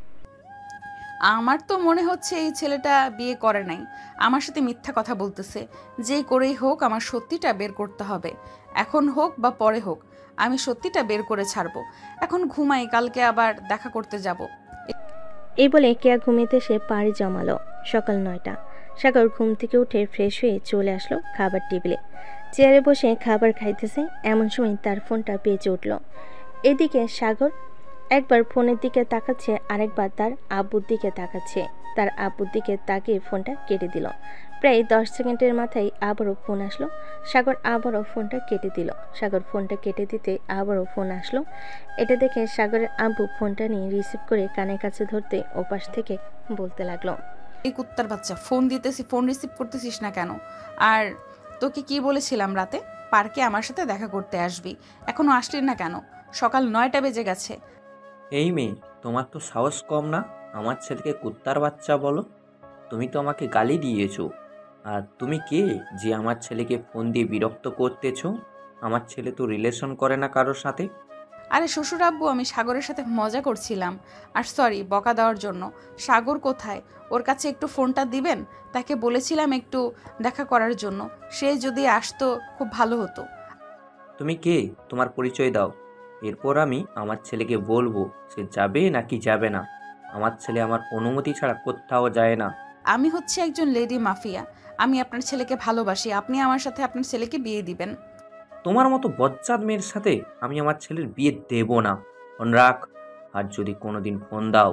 আমার তো মনে হচ্ছে এই ছেলেটা বিয়ে করে নাই, আমার সাথে মিথ্যা কথা বলতেছে। যেই করেই হোক আমার সত্যিটা বের করতে হবে। এখন হোক বা পরে হোক, আমি সত্যিটা বের করে ছাড়বো। এখন ঘুমাই, কালকে আবার দেখা করতে যাব। এই বলে কেয়া ঘুমিয়ে সে পাড়ি জমালো। সকাল 9টা। সাগর ঘুম থেকে উঠে ফ্রেশ হয়ে চলে আসলো খাবার টেবিলে। চেয়ারে বসে খাবার খাইতেছে। এমন সময় তার ফোনটা বেজে উঠল। এদিকে সাগর একবার ফোনের দিকে তাকাচ্ছে, আরেকবার তার আব্বুর দিকে তাকাচ্ছে। তার আব্বুর দিকে তাকিয়ে ফোনটা কেটে দিল। প্রায় 10 সেকেন্ডের মাথায় আবারও ফোন আসলো। সাগর আবারও ফোনটা কেটে দিল। সাগর ফোনটা কেটে দিতে আবারও ফোন আসলো। এটা দেখে সাগরের আব্বু ফোনটা নিয়ে রিসিভ করে কানের কাছে ধরতে ওপাশ থেকে বলতে লাগলো, এই কুত্তার বাচ্চা, ফোন দিতেছি, ফোন রিসিভ করতেছিস না কেন? আর তোকে কি বলেছিলাম রাতে পার্কে আমার সাথে দেখা করতে আসবি, এখনো আসলি না কেন? সকাল 9টা বেজে গেছে। এই মেয়ে, তোমার তো সাহস কম না? আমার ছেলেকে কুত্তার বাচ্চা বলো? তুমি তো আমাকে গালি দিয়েছো। আর তুমি কে যে আমার ছেলেকে ফোন দিয়ে বিরক্ত করতেছো? আমার ছেলে তো রিলেশন করে না কারোর সাথে। আরে শ্বশুর আব্বু, আমি সাগরের সাথে মজা করছিলাম। আর সরি বকা দেওয়ার জন্য। সাগর কোথায়? ওর কাছে একটু ফোনটা দিবেন? তাকে বলেছিলাম একটু দেখা করার জন্য। সে যদি আসতো খুব ভালো হতো। তুমি কে? তোমার পরিচয় দাও, এরপর আমি আমার ছেলেকে বলবো সে যাবে নাকি যাবে না। আমার ছেলে আমার অনুমতি ছাড়া কোথাও যায় না। আমি হচ্ছে একজন লেডি মাফিয়া। আমি আপনার ছেলেকে ভালোবাসি। আপনি আমার সাথে আপনার ছেলেকে বিয়ে দিবেন। তোমার মতো বজ্জাত মেয়ের সাথে আমি আমার ছেলের বিয়ে দেব না। ফোন রাখ। আর যদি কোনোদিন ফোন দাও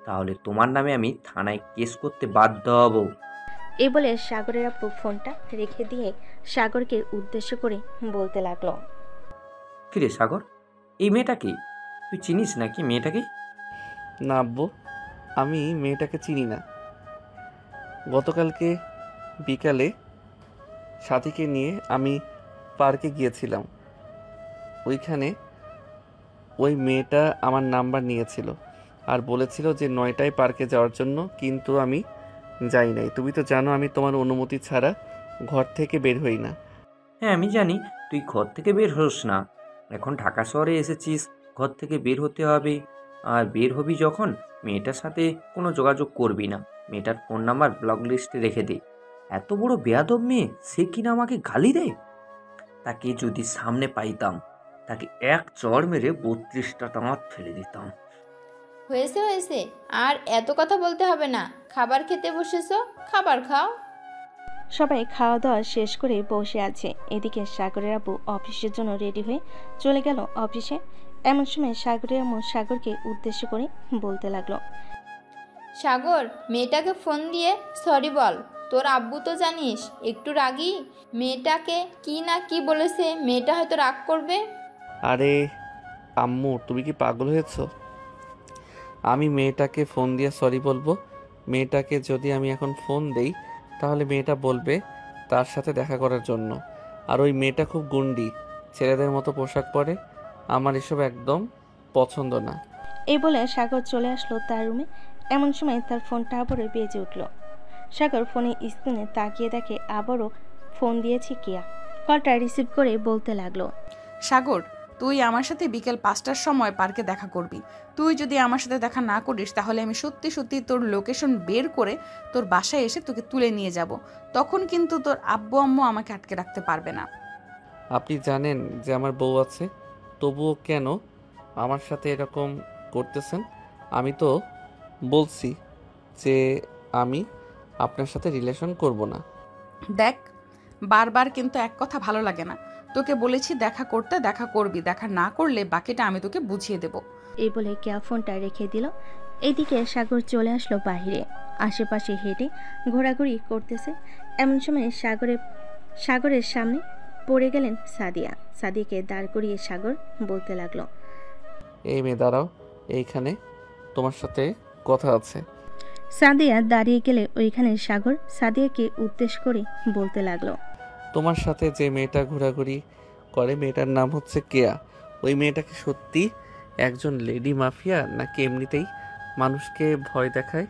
তাহলে তোমার নামে আমি থানায় কেস করতে বাধ্য হব। এই বলে সাগরের আপু ফোনটা রেখে দিয়ে সাগরকে উদ্দেশ্য করে বলতে লাগলো। কিরে সাগর, এই মেয়েটা কি? তুই চিনিস নাকি মেয়েটাকে? না আব্বু, আমি মেয়েটাকে চিনি না। গতকালকে বিকালে সাথীকে নিয়ে আমি পার্কে গিয়েছিলাম। ওইখানে ওই মেয়েটা আমার নাম্বার নিয়েছিল আর বলেছিল যে 9টায় পার্কে যাওয়ার জন্য, কিন্তু আমি যাই নাই। তুমি তো জানো আমি তোমার অনুমতি ছাড়া ঘর থেকে বের হই না। হ্যাঁ আমি জানি তুই ঘর থেকে বের হোস না। এখন ঢাকা শহরে এসেছিস, ঘর থেকে বের হতে হবে। আর বের হবি যখন মেয়েটার সাথে কোনো যোগাযোগ করবি না। মেয়েটার ফোন নাম্বার ব্লক লিস্টে রেখে দে। এত বড় বেয়াদব মেয়ে, সে কিনা আমাকে গালি দেয়। তাকে যদি সামনে পাইতাম তাকে এক চড় মেরে 32টা দাঁত ফেলে দিতাম। হয়েছে হয়েছে, আর এত কথা বলতে হবে না। খাবার খেতে বসেছো, খাবার খাও। সবাই খাওয়া দাওয়া শেষ করে বসে আছে। এদিকে সাগরের আব্বু অফিসের জন্য রেডি হয়ে চলে গেল অফিসে। এমন সময় সাগরের আম্মু সাগরকে উদ্দেশ্য করে বলতে লাগলো। সাগর, মেয়েটাকে ফোন দিয়ে সরি বল। তোর আব্বু তো জানিস একটু রাগী। মেয়েটাকে কি না কি বলেছে, মেয়েটা হয়তো রাগ করবে। আরে আম্মু, তুমি কি পাগল হয়েছো? আমি মেয়েটাকে ফোন দিয়ে সরি বলবো? মেয়েটাকে যদি আমি এখন ফোন দেই তাহলে মেয়েটা বলবে তার সাথে দেখা করার জন্য। আর ওই মেয়েটা খুব গুন্ডি, ছেলেদের মতো পোশাক পরে। আমার এসব একদম পছন্দ না। এই বলে সাগর চলে আসলো তার রুমে। এমন সময় তার ফোনটা আবারও বেজে উঠল। সাগর ফোনে স্ক্রিনে তাকিয়ে দেখে আবারও ফোন দিয়েছে কিয়া। কলটা রিসিভ করে বলতে লাগলো। সাগর, তুই আমার সাথে বিকেল 5টার সময় পার্কে দেখা করবি। তুই যদি আমার সাথে দেখা না করিস তাহলে আমি সত্যি সত্যি তোর লোকেশন বের করে তোর বাসায় এসে তোকে তুলে নিয়ে যাব। তখন কিন্তু তোর আব্বু আম্মু আমাকে আটকে রাখতে পারবে না। আপনি জানেন যে আমার বউ আছে, তবুও কেন আমার সাথে এরকম করতেছেন? আমি তো বলছি যে আমি আপনার সাথে রিলেশন করব না। দেখ, বারবার কিন্তু এক কথা ভালো লাগে না। তোকে বলেছি দেখা করতে, দেখা করবি। দেখা না করলে বাকিটা আমি তোকে বুঝিয়ে দেব। এই বলে কিয়া ফোনটা রেখে দিল। এইদিকে সাগর চলে আসলো বাহিরে। আশেপাশে হেঁটে ঘোরাঘুরি করতেছে। এমন সময় সাগরের সামনে পড়ে গেলেন সাদিয়া। সাদিয়াকে দাঁড় করিয়ে সাগর বলতে লাগলো। এই মেয়ে দাঁড়াও, এইখানে তোমার সাথে কথা আছে। সাদিয়া দাঁড়িয়ে গেলে ওইখানে সাগর সাদিয়াকে উদ্দেশ্য করে বলতে লাগলো। তোমার সাথে যে মেয়েটা ঘোরাঘুরি করে, মেয়েটার নাম হচ্ছে কেয়া। ওই মেয়েটাকে সত্যি একজন লেডি মাফিয়া নাকি এমনিতেই মানুষকে ভয় দেখায়?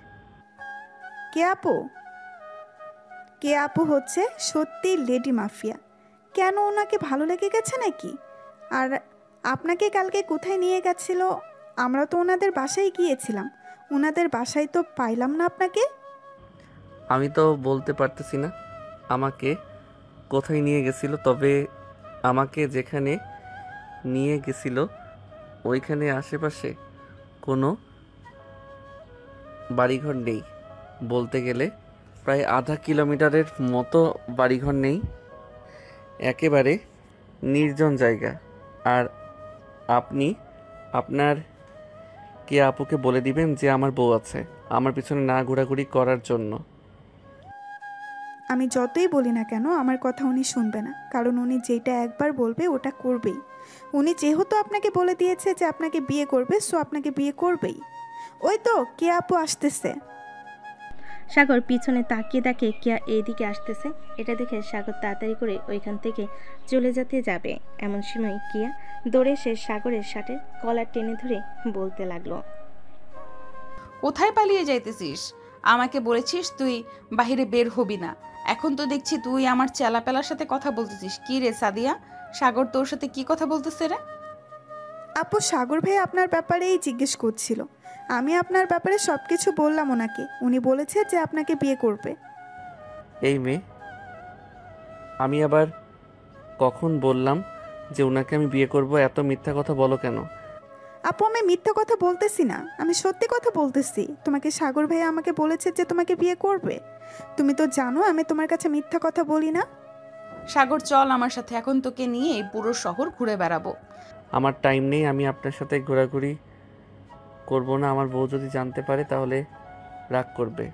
কে আপু হচ্ছে সত্যি লেডি মাফিয়া। কেন, ওনাকে ভালো লেগে গেছে নাকি? আর আপনাকে কালকে কোথায় নিয়ে গেছিল? আমরা তো ওনাদের বাসায় গিয়েছিলাম, ওনাদের বাসায় তো পাইলাম না আপনাকে। আমি তো বলতে পারতেছি না আমাকে কোথায় নিয়ে গেছিল, তবে আমাকে যেখানে নিয়ে গেছিল ওইখানে আশেপাশে কোনো বাড়িঘর নেই। বলতে গেলে প্রায় আধা কিলোমিটারের মতো বাড়িঘর নেই, একেবারে নির্জন জায়গা। আর আপনি আপনার কে আপুকে বলে দিবেন যে আমার বউ আছে, আমার পিছনে না ঘোরাঘুরি করার জন্য। আমি যতই বলি না কেন আমার কথা উনি শুনবে না, কারণ উনি যেটা একবার বলবে ওটা করবেই। উনি যেহেতু আপনাকে বলে দিয়েছে যে আপনাকে বিয়ে করবে, সো আপনাকে বিয়ে করবেই। ওই তো কে আপু আসতেছে। সাগর পিছনে তাকিয়ে দেখে কিয়া এইদিকে আসতেছে। এটা দেখে সাগর তাড়াতাড়ি করে ওইখান থেকে চলে যেতে যাবে। এমন সময় কিয়া দৌড়ে এসে সাগরের শার্টের কলার টেনে ধরে বলতে লাগলো। কোথায় পালিয়ে যাইতেছিস? আমাকে বলেছিস তুই বাহিরে বের হবি না। এখন তো দেখছি তুই আমার চেলাপেলার সাথে কথা বলতেছিস। কি রে সাদিয়া, সাগর তোর সাথে কি কথা বলতেছে রে? আপু, সাগর ভাই আপনার ব্যাপারেই জিজ্ঞেস করছিল। আমি আপনার ব্যাপারে সব কিছু বললাম ওনাকে। উনি বলেছে যে আপনাকে বিয়ে করবে। এই মেয়ে, আমি আবার কখন বললাম যে ওনাকে আমি বিয়ে করব? এত মিথ্যা কথা বলো কেন? আপু আমি মিথ্যা কথা বলতেছি না, আমি সত্যি কথা বলতেছি। তোমাকে সাগর ভাইয়া আমাকে বলেছে যে তোমাকে বিয়ে করবে। তুমি তো জানো আমি তোমার কাছে মিথ্যা কথা বলি না। সাগর চল আমার সাথে, এখন তোকে নিয়ে এই পুরো শহর ঘুরে বেড়াবো। আমার টাইম নেই, আমি আপনার সাথে ঘোরাঘুরি করব না। আমার বউ যদি জানতে পারে তাহলে রাগ করবে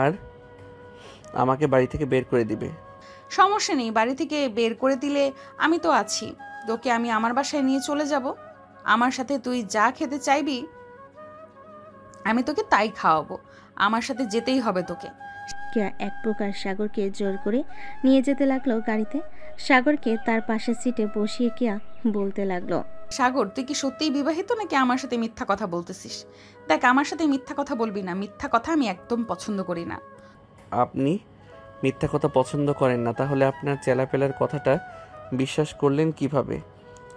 আর আমাকে বাড়ি থেকে বের করে দিবে। সমস্যা নেই, বাড়ি থেকে বের করে দিলে আমি তো আছি। তোকে আমি আমার বাসায় নিয়ে চলে যাব। আমার সাথে তুই যা খেতে চাইবি আমি তোকে তাই খাওয়াবো। আমার সাথে যেতেই হবে তোকে। কেয়া এক প্রকার সাগরকে জোর করে নিয়ে যেতে লাগলো গাড়িতে। সাগরকে তার পাশের সিটে বসিয়ে কেয়া বলতে লাগলো, সাগর তুই কি সত্যিই বিবাহিত নাকি আমার সাথে মিথ্যা কথা বলতেছিস? দেখ আমার সাথে মিথ্যা কথা বলবি না, মিথ্যা কথা আমি একদম পছন্দ করি না। আপনি মিথ্যা কথা পছন্দ করেন না, তাহলে আপনার চেলাপেলার কথাটা বিশ্বাস করলেন কিভাবে?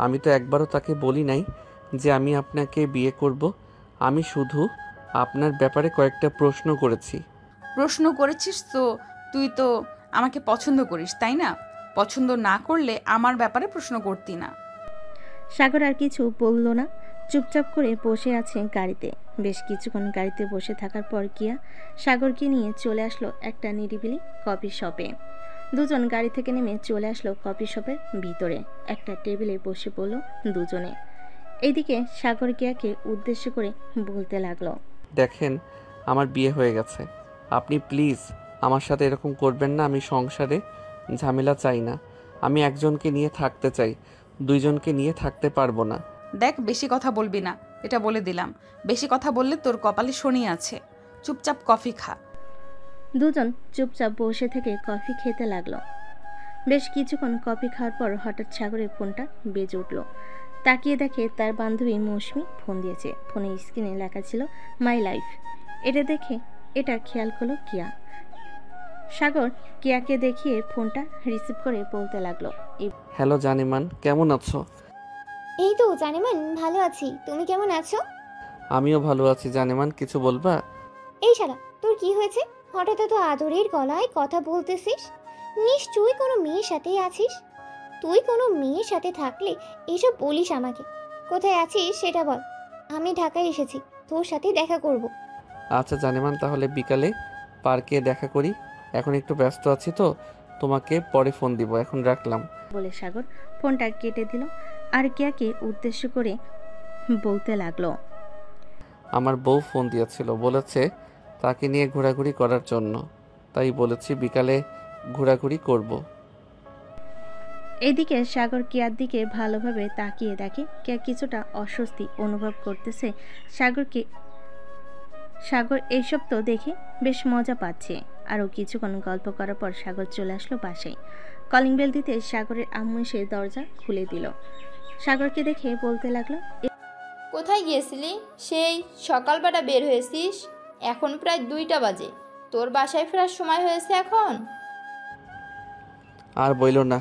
আমি তো একবারও তাকে বলি নাই যে আমি আপনাকে বিয়ে করব। আমি শুধু আপনার ব্যাপারে কয়েকটা প্রশ্ন করেছি। প্রশ্ন করেছিস তো তুই তো আমাকে পছন্দ করিস তাই না? পছন্দ না করলে আমার ব্যাপারে প্রশ্ন করতি না। সাগর আর কিছু বলল না, চুপচাপ করে বসে আছে গাড়িতে। বেশ কিছুক্ষণ গাড়িতে বসে থাকার পর কিয়া সাগরকে নিয়ে চলে আসলো একটা নিরিবিলি কফি শপে। দুজন গাড়ি থেকে নেমে চলে আসলো কফি শপের ভিতরে। একটা টেবিলে বসে পড়ল দুজনে। এইদিকে সাগর কিয়াকে উদ্দেশ্য করে বলতে লাগলো, দেখেন আমার বিয়ে হয়ে গেছে, আপনি প্লিজ আমার সাথে এরকম করবেন না। আমি সংসারে ঝামেলা চাই না। আমি একজনকে নিয়ে থাকতে চাই, দুইজনকে নিয়ে থাকতে পারবো না। দেখ বেশি কথা বলবি না, এটা বলে দিলাম। বেশি কথা বললে তোর কপালে শনি আছে। চুপচাপ কফি খা। দুজন চুপচাপ বসে থেকে কফি খেতে লাগলো। বেশ কিছুক্ষণ কফি খাওয়ার পর হঠাৎ সাগরের ফোনটা বেজে উঠল। তাকিয়ে দেখে তার বান্ধবী মৌসুমি ফোন দিয়েছে। ফোনের স্ক্রিনে লেখা ছিল মাই লাইফ। এটা খেয়াল করলো কিয়া। সাগর কিয়াকে দেখিয়ে ফোনটা রিসিভ করে বলতে লাগলো, হ্যালো জানিমান, কেমন আছো? এই তো জানেমান, ভালো আছি। তুমি কেমন আছো? আমিও ভালো আছি। জানিমান কিছু বলবা? এই শালা, তোর কি হয়েছে? হঠাৎ এত আদরের গলায় কথা বলতেছিস। নিশ্চয়ই কোনো মেয়ের সাথেই আছিস। তুই কোনো মেয়ের সাথে থাকলে এসব বলিস আমাকে। কোথায় আছিস সেটা বল। আমি ঢাকায় এসেছি, তোর সাথে দেখা করব। আচ্ছা জানিমান, তাহলে বিকালে পার্কে দেখা করি। এখন একটু ব্যস্ত আছি তো, তোমাকে পরে ফোন দিব। এখন রাখলাম বলে সাগর ফোনটা কেটে দিল। আর কিয়াকে উদ্দেশ্য করে বলতে লাগলো, আমার বউ ফোন দিয়েছিল, বলেছে তাকে নিয়ে ঘোরাঘুরি করার জন্য, তাই বলেছি বিকালে ঘোরাঘুরি করব। এদিকে সাগর কিয়ার দিকে ভালোভাবে তাকিয়ে দেখে কিয়া কিছুটা অস্বস্তি অনুভব করতেছে। সাগর এইসব তো দেখে বেশ মজা পাচ্ছে। আরও কিছুক্ষণ গল্প করার পর সাগর চলে আসলো বাসায়। কলিং বেল দিতে সাগরের আম্মু এসে দরজা খুলে দিল। সাগরকে দেখে বলতে লাগলো, কোথায় গিয়েছিলি? সেই সকালবেলা বের হয়েছিস, এখন প্রায় 2টা বাজে। তোর বাসায় ফেরার সময় হয়েছে এখন। আর বইল না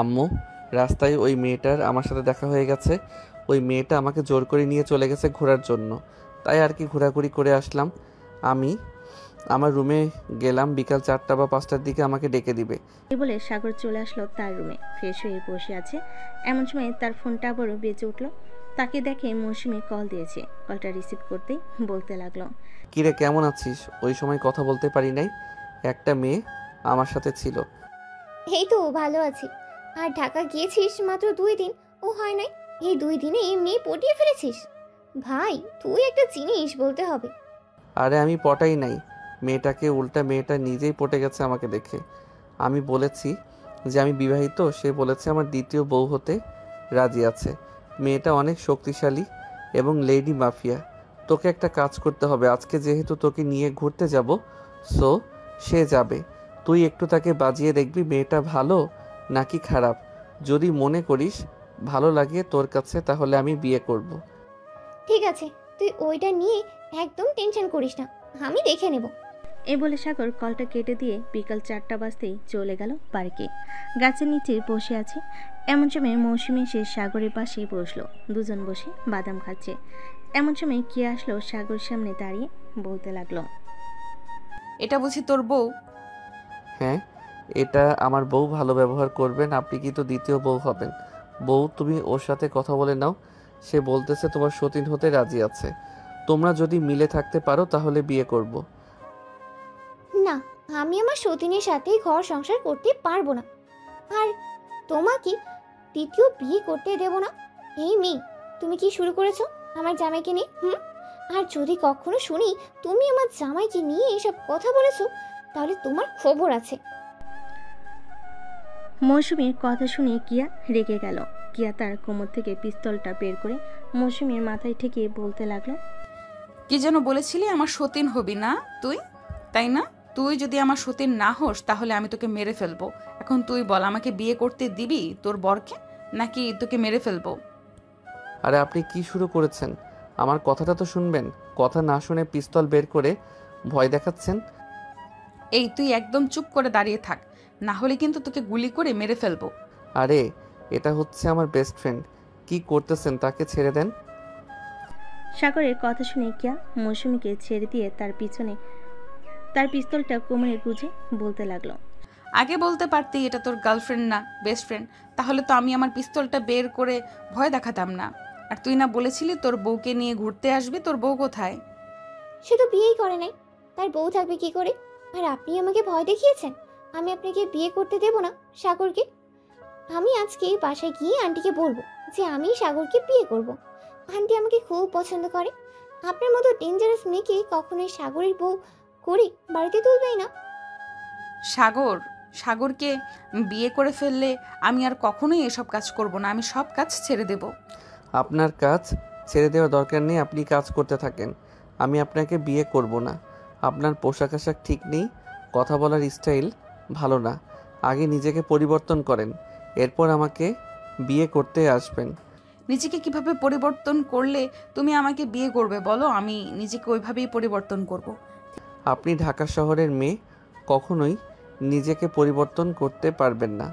আম্মু, রাস্তায় ওই মেয়েটার আমার সাথে দেখা হয়ে গেছে। ওই মেয়েটা আমাকে জোর করে নিয়ে চলে গেছে ঘোরার জন্য, তাই আর কি ঘোরাঘুরি করে আসলাম। আমি আমার রুমে গেলাম, বিকাল 4টা বা 5টার দিকে আমাকে ডেকে দিবে। এই বলে সাগর চলে আসলো তার রুমে। ফ্রেশ হয়ে বসে আছে, এমন সময় তার ফোনটা আবারও বেজে উঠলো। তাকে দেখে মৌসুমি কল দিয়েছে। কলটা রিসিভ করতেই বলতে লাগলো, কিরে কেমন আছিস? ওই সময় কথা বলতে পারি নাই, একটা মেয়ে আমার সাথে ছিল। এই তো ভালো আছি। আর ঢাকা গিয়েছিস মাত্র 2 দিন, ও হয় নাই। এই 2 দিনে মেয়ে পটিয়ে ফেলেছিস। ভাই তুই একটা জিনিস বলতে হবে। আরে আমি পটাই নাই মেয়েটাকে, উল্টা মেয়েটা নিজেই পটে গেছে আমাকে দেখে। আমি বলেছি যে আমি বিবাহিত, সে বলেছে আমার দ্বিতীয় বউ হতে রাজি আছে। মেয়েটা অনেক শক্তিশালী এবং লেডি মাফিয়া। তোকে একটা কাজ করতে হবে, আজকে যেহেতু তোকে নিয়ে ঘুরতে যাব, সো সে যাবে। তুই একটু তাকে বাজিয়ে দেখবি মেয়েটা ভালো নাকি খারাপ। যদি মনে করিস ভালো লাগে তোর কাছে, তাহলে আমি বিয়ে করব। ঠিক আছে, তুই ওইটা নিয়ে একদম টেনশন করিস না, আমি দেখে নেব। এই বলে সাগর কলটা কেটে দিয়ে বিকাল 4টা বাজতেই চলে গেল পার্কে। গাছের নিচে বসে আছে। এমন সময় মৌসুমি এসে সাগরের পাশে বসলো। দুজন বসে বাদাম খাচ্ছে। এমন সময় কে আসলো সাগর সামনে দাঁড়িয়ে বলতে লাগলো, এটা বুঝি তোর বউ? হ্যাঁ, এটা আমার বউ। ভালো ব্যবহার করবেন, আপনি কিন্তু দ্বিতীয় বউ হবেন। বউ তুমি ওর সাথে কথা বলে নাও, সে বলতেছে তোমার সতীন হতে রাজি আছে। তোমরা যদি মিলে থাকতে পারো তাহলে বিয়ে করব। না, আমি আমার সতীনের সাথেই ঘর সংসার করতে পারবো না, আর তোমাকে দ্বিতীয় বিয়ে করতে দেব না। এই মেয়ে, তুমি কি শুরু করেছো আমার জামাইকে নিয়ে? আর যদি কখনো শুনি তুমি আমার জামাইকে নিয়ে এসব কথা বলেছো, তাহলে তোমার খবর আছে। মৌসুমীর কথা শুনে কিয়া রেগে গেল। কিয়া তার কোমর থেকে পিস্তলটা বের করে মৌসুমীর মাথায় ঠেকিয়ে বলতে লাগলো, কি যেন বলেছিলি আমার সতীন হবি না তুই, তাই না? তুই যদি আমার সতীন না হোস তাহলে আমি তোকে মেরে ফেলবো। এখন তুই বল, আমাকে বিয়ে করতে দিবি তোর বরকে, নাকি তোকে মেরে ফেলবো? আরে আপনি কি শুরু করেছেন? আমার কথাটা তো শুনবেন। কথা না শুনে পিস্তল বের করে ভয় দেখাচ্ছেন। এই তুই একদম চুপ করে দাঁড়িয়ে থাক, না হলে কিন্তু তোকে গুলি করে মেরে ফেলবো। আরে এটা হচ্ছে আমার বেস্ট ফ্রেন্ড, কি করতেছেন? তাকে ছেড়ে দেন। সাগরের কথা শুনে কিয়া মৌসুমীকে ছেড়ে দিয়ে তার পিছনে তার পিস্তলটা কোমরে গুজে বলতে লাগলো, আগে বলতে পারতি এটা তোর গার্লফ্রেন্ড না বেস্ট ফ্রেন্ড, তাহলে তো আমি আমার পিস্তলটা বের করে ভয় দেখাতাম না। আর তুই না বলেছিলি তোর বউকে নিয়ে ঘুরতে আসবি, তোর বউ কোথায়? সে তো বিয়েই করে নাই, তার বউ থাকবে কি করে? আর আপনি আমাকে ভয় দেখিয়েছেন। আমি আপনাকে বিয়ে করতে দেব না সাগরকে। আমি আজকে বাসায় গিয়ে আন্টিকে বলবো যে আমি সাগরকে বিয়ে করব। আন্টি আমাকে খুব পছন্দ করে। আপনার মতো ডেঞ্জারাস মেয়েকে কখনোই সাগরের বউ করে বাড়িতে তুলবেই না। সাগরকে বিয়ে করে ফেললে আমি আর কখনোই এসব কাজ করব না, আমি সব কাজ ছেড়ে দেব। আপনার কাজ ছেড়ে দেওয়ার দরকার নেই, আপনি কাজ করতে থাকেন। আমি আপনাকে বিয়ে করব না। আপনার পোশাক আশাক ঠিক নেই, কথা বলার স্টাইল ভালো না। আগে নিজেকে পরিবর্তন করেন, এরপর আমাকে বিয়ে করতে আসবেন। নিজেকে কিভাবে পরিবর্তন করলে তুমি আমাকে বিয়ে করবে বলো? আমি নিজেকে ওইভাবেই পরিবর্তন করব। আপনি ঢাকা শহরের মেয়ে, কখনোই নিজেকে পরিবর্তন করতে পারবেন না।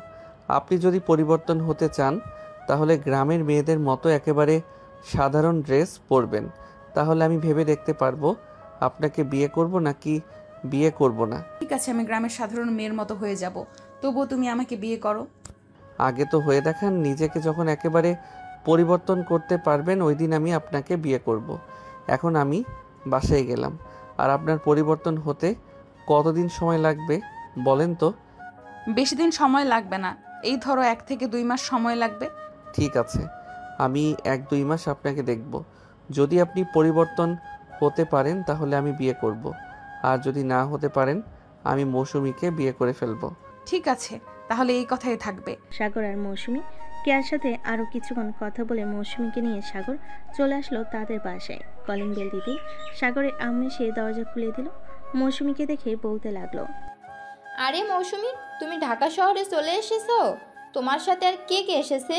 আপনি যদি পরিবর্তন হতে চান তাহলে গ্রামের মেয়েদের মতো একেবারে সাধারণ ড্রেস পরবেন, তাহলে আমি ভেবে দেখতে পারবো আপনাকে বিয়ে করব নাকি বিয়ে করব না। ঠিক আছে, আমি গ্রামের সাধারণ মেয়ের মতো হয়ে যাব, তবুও তুমি আমাকে বিয়ে করো। আগে তো হয়ে দেখান। নিজেকে যখন একেবারে পরিবর্তন করতে পারবেন ওই দিন আমি আপনাকে বিয়ে করব। এখন আমি বাসায় গেলাম। আর আপনার পরিবর্তন হতে কতদিন সময় লাগবে বলেন তো? বেশি দিন সময় লাগবে না, এই ধরো 1 থেকে 2 মাস সময় লাগবে। ঠিক আছে, আমি 1-2 মাস আপনাকে দেখব। যদি আপনি পরিবর্তন হতে পারেন তাহলে আমি বিয়ে করব, আর যদি না হতে পারেন আমি মৌসুমীকে বিয়ে করে ফেলব। ঠিক আছে, তাহলে এই কথাই থাকবে। সাগর আর মৌসুমী কেয়ার সাথে আরও কিছুক্ষণ কথা বলে মৌসুমীকে নিয়ে সাগর চলে আসলো তাদের বাসায়। কলিং বেল দিতেই সাগরের আম্মু সে দরজা খুলে দিল। মৌসুমীকে দেখে বলতে লাগলো, আরে মৌসুমী, তুমি ঢাকা শহরে চলে এসেছো? তোমার সাথে আর কে কে এসেছে?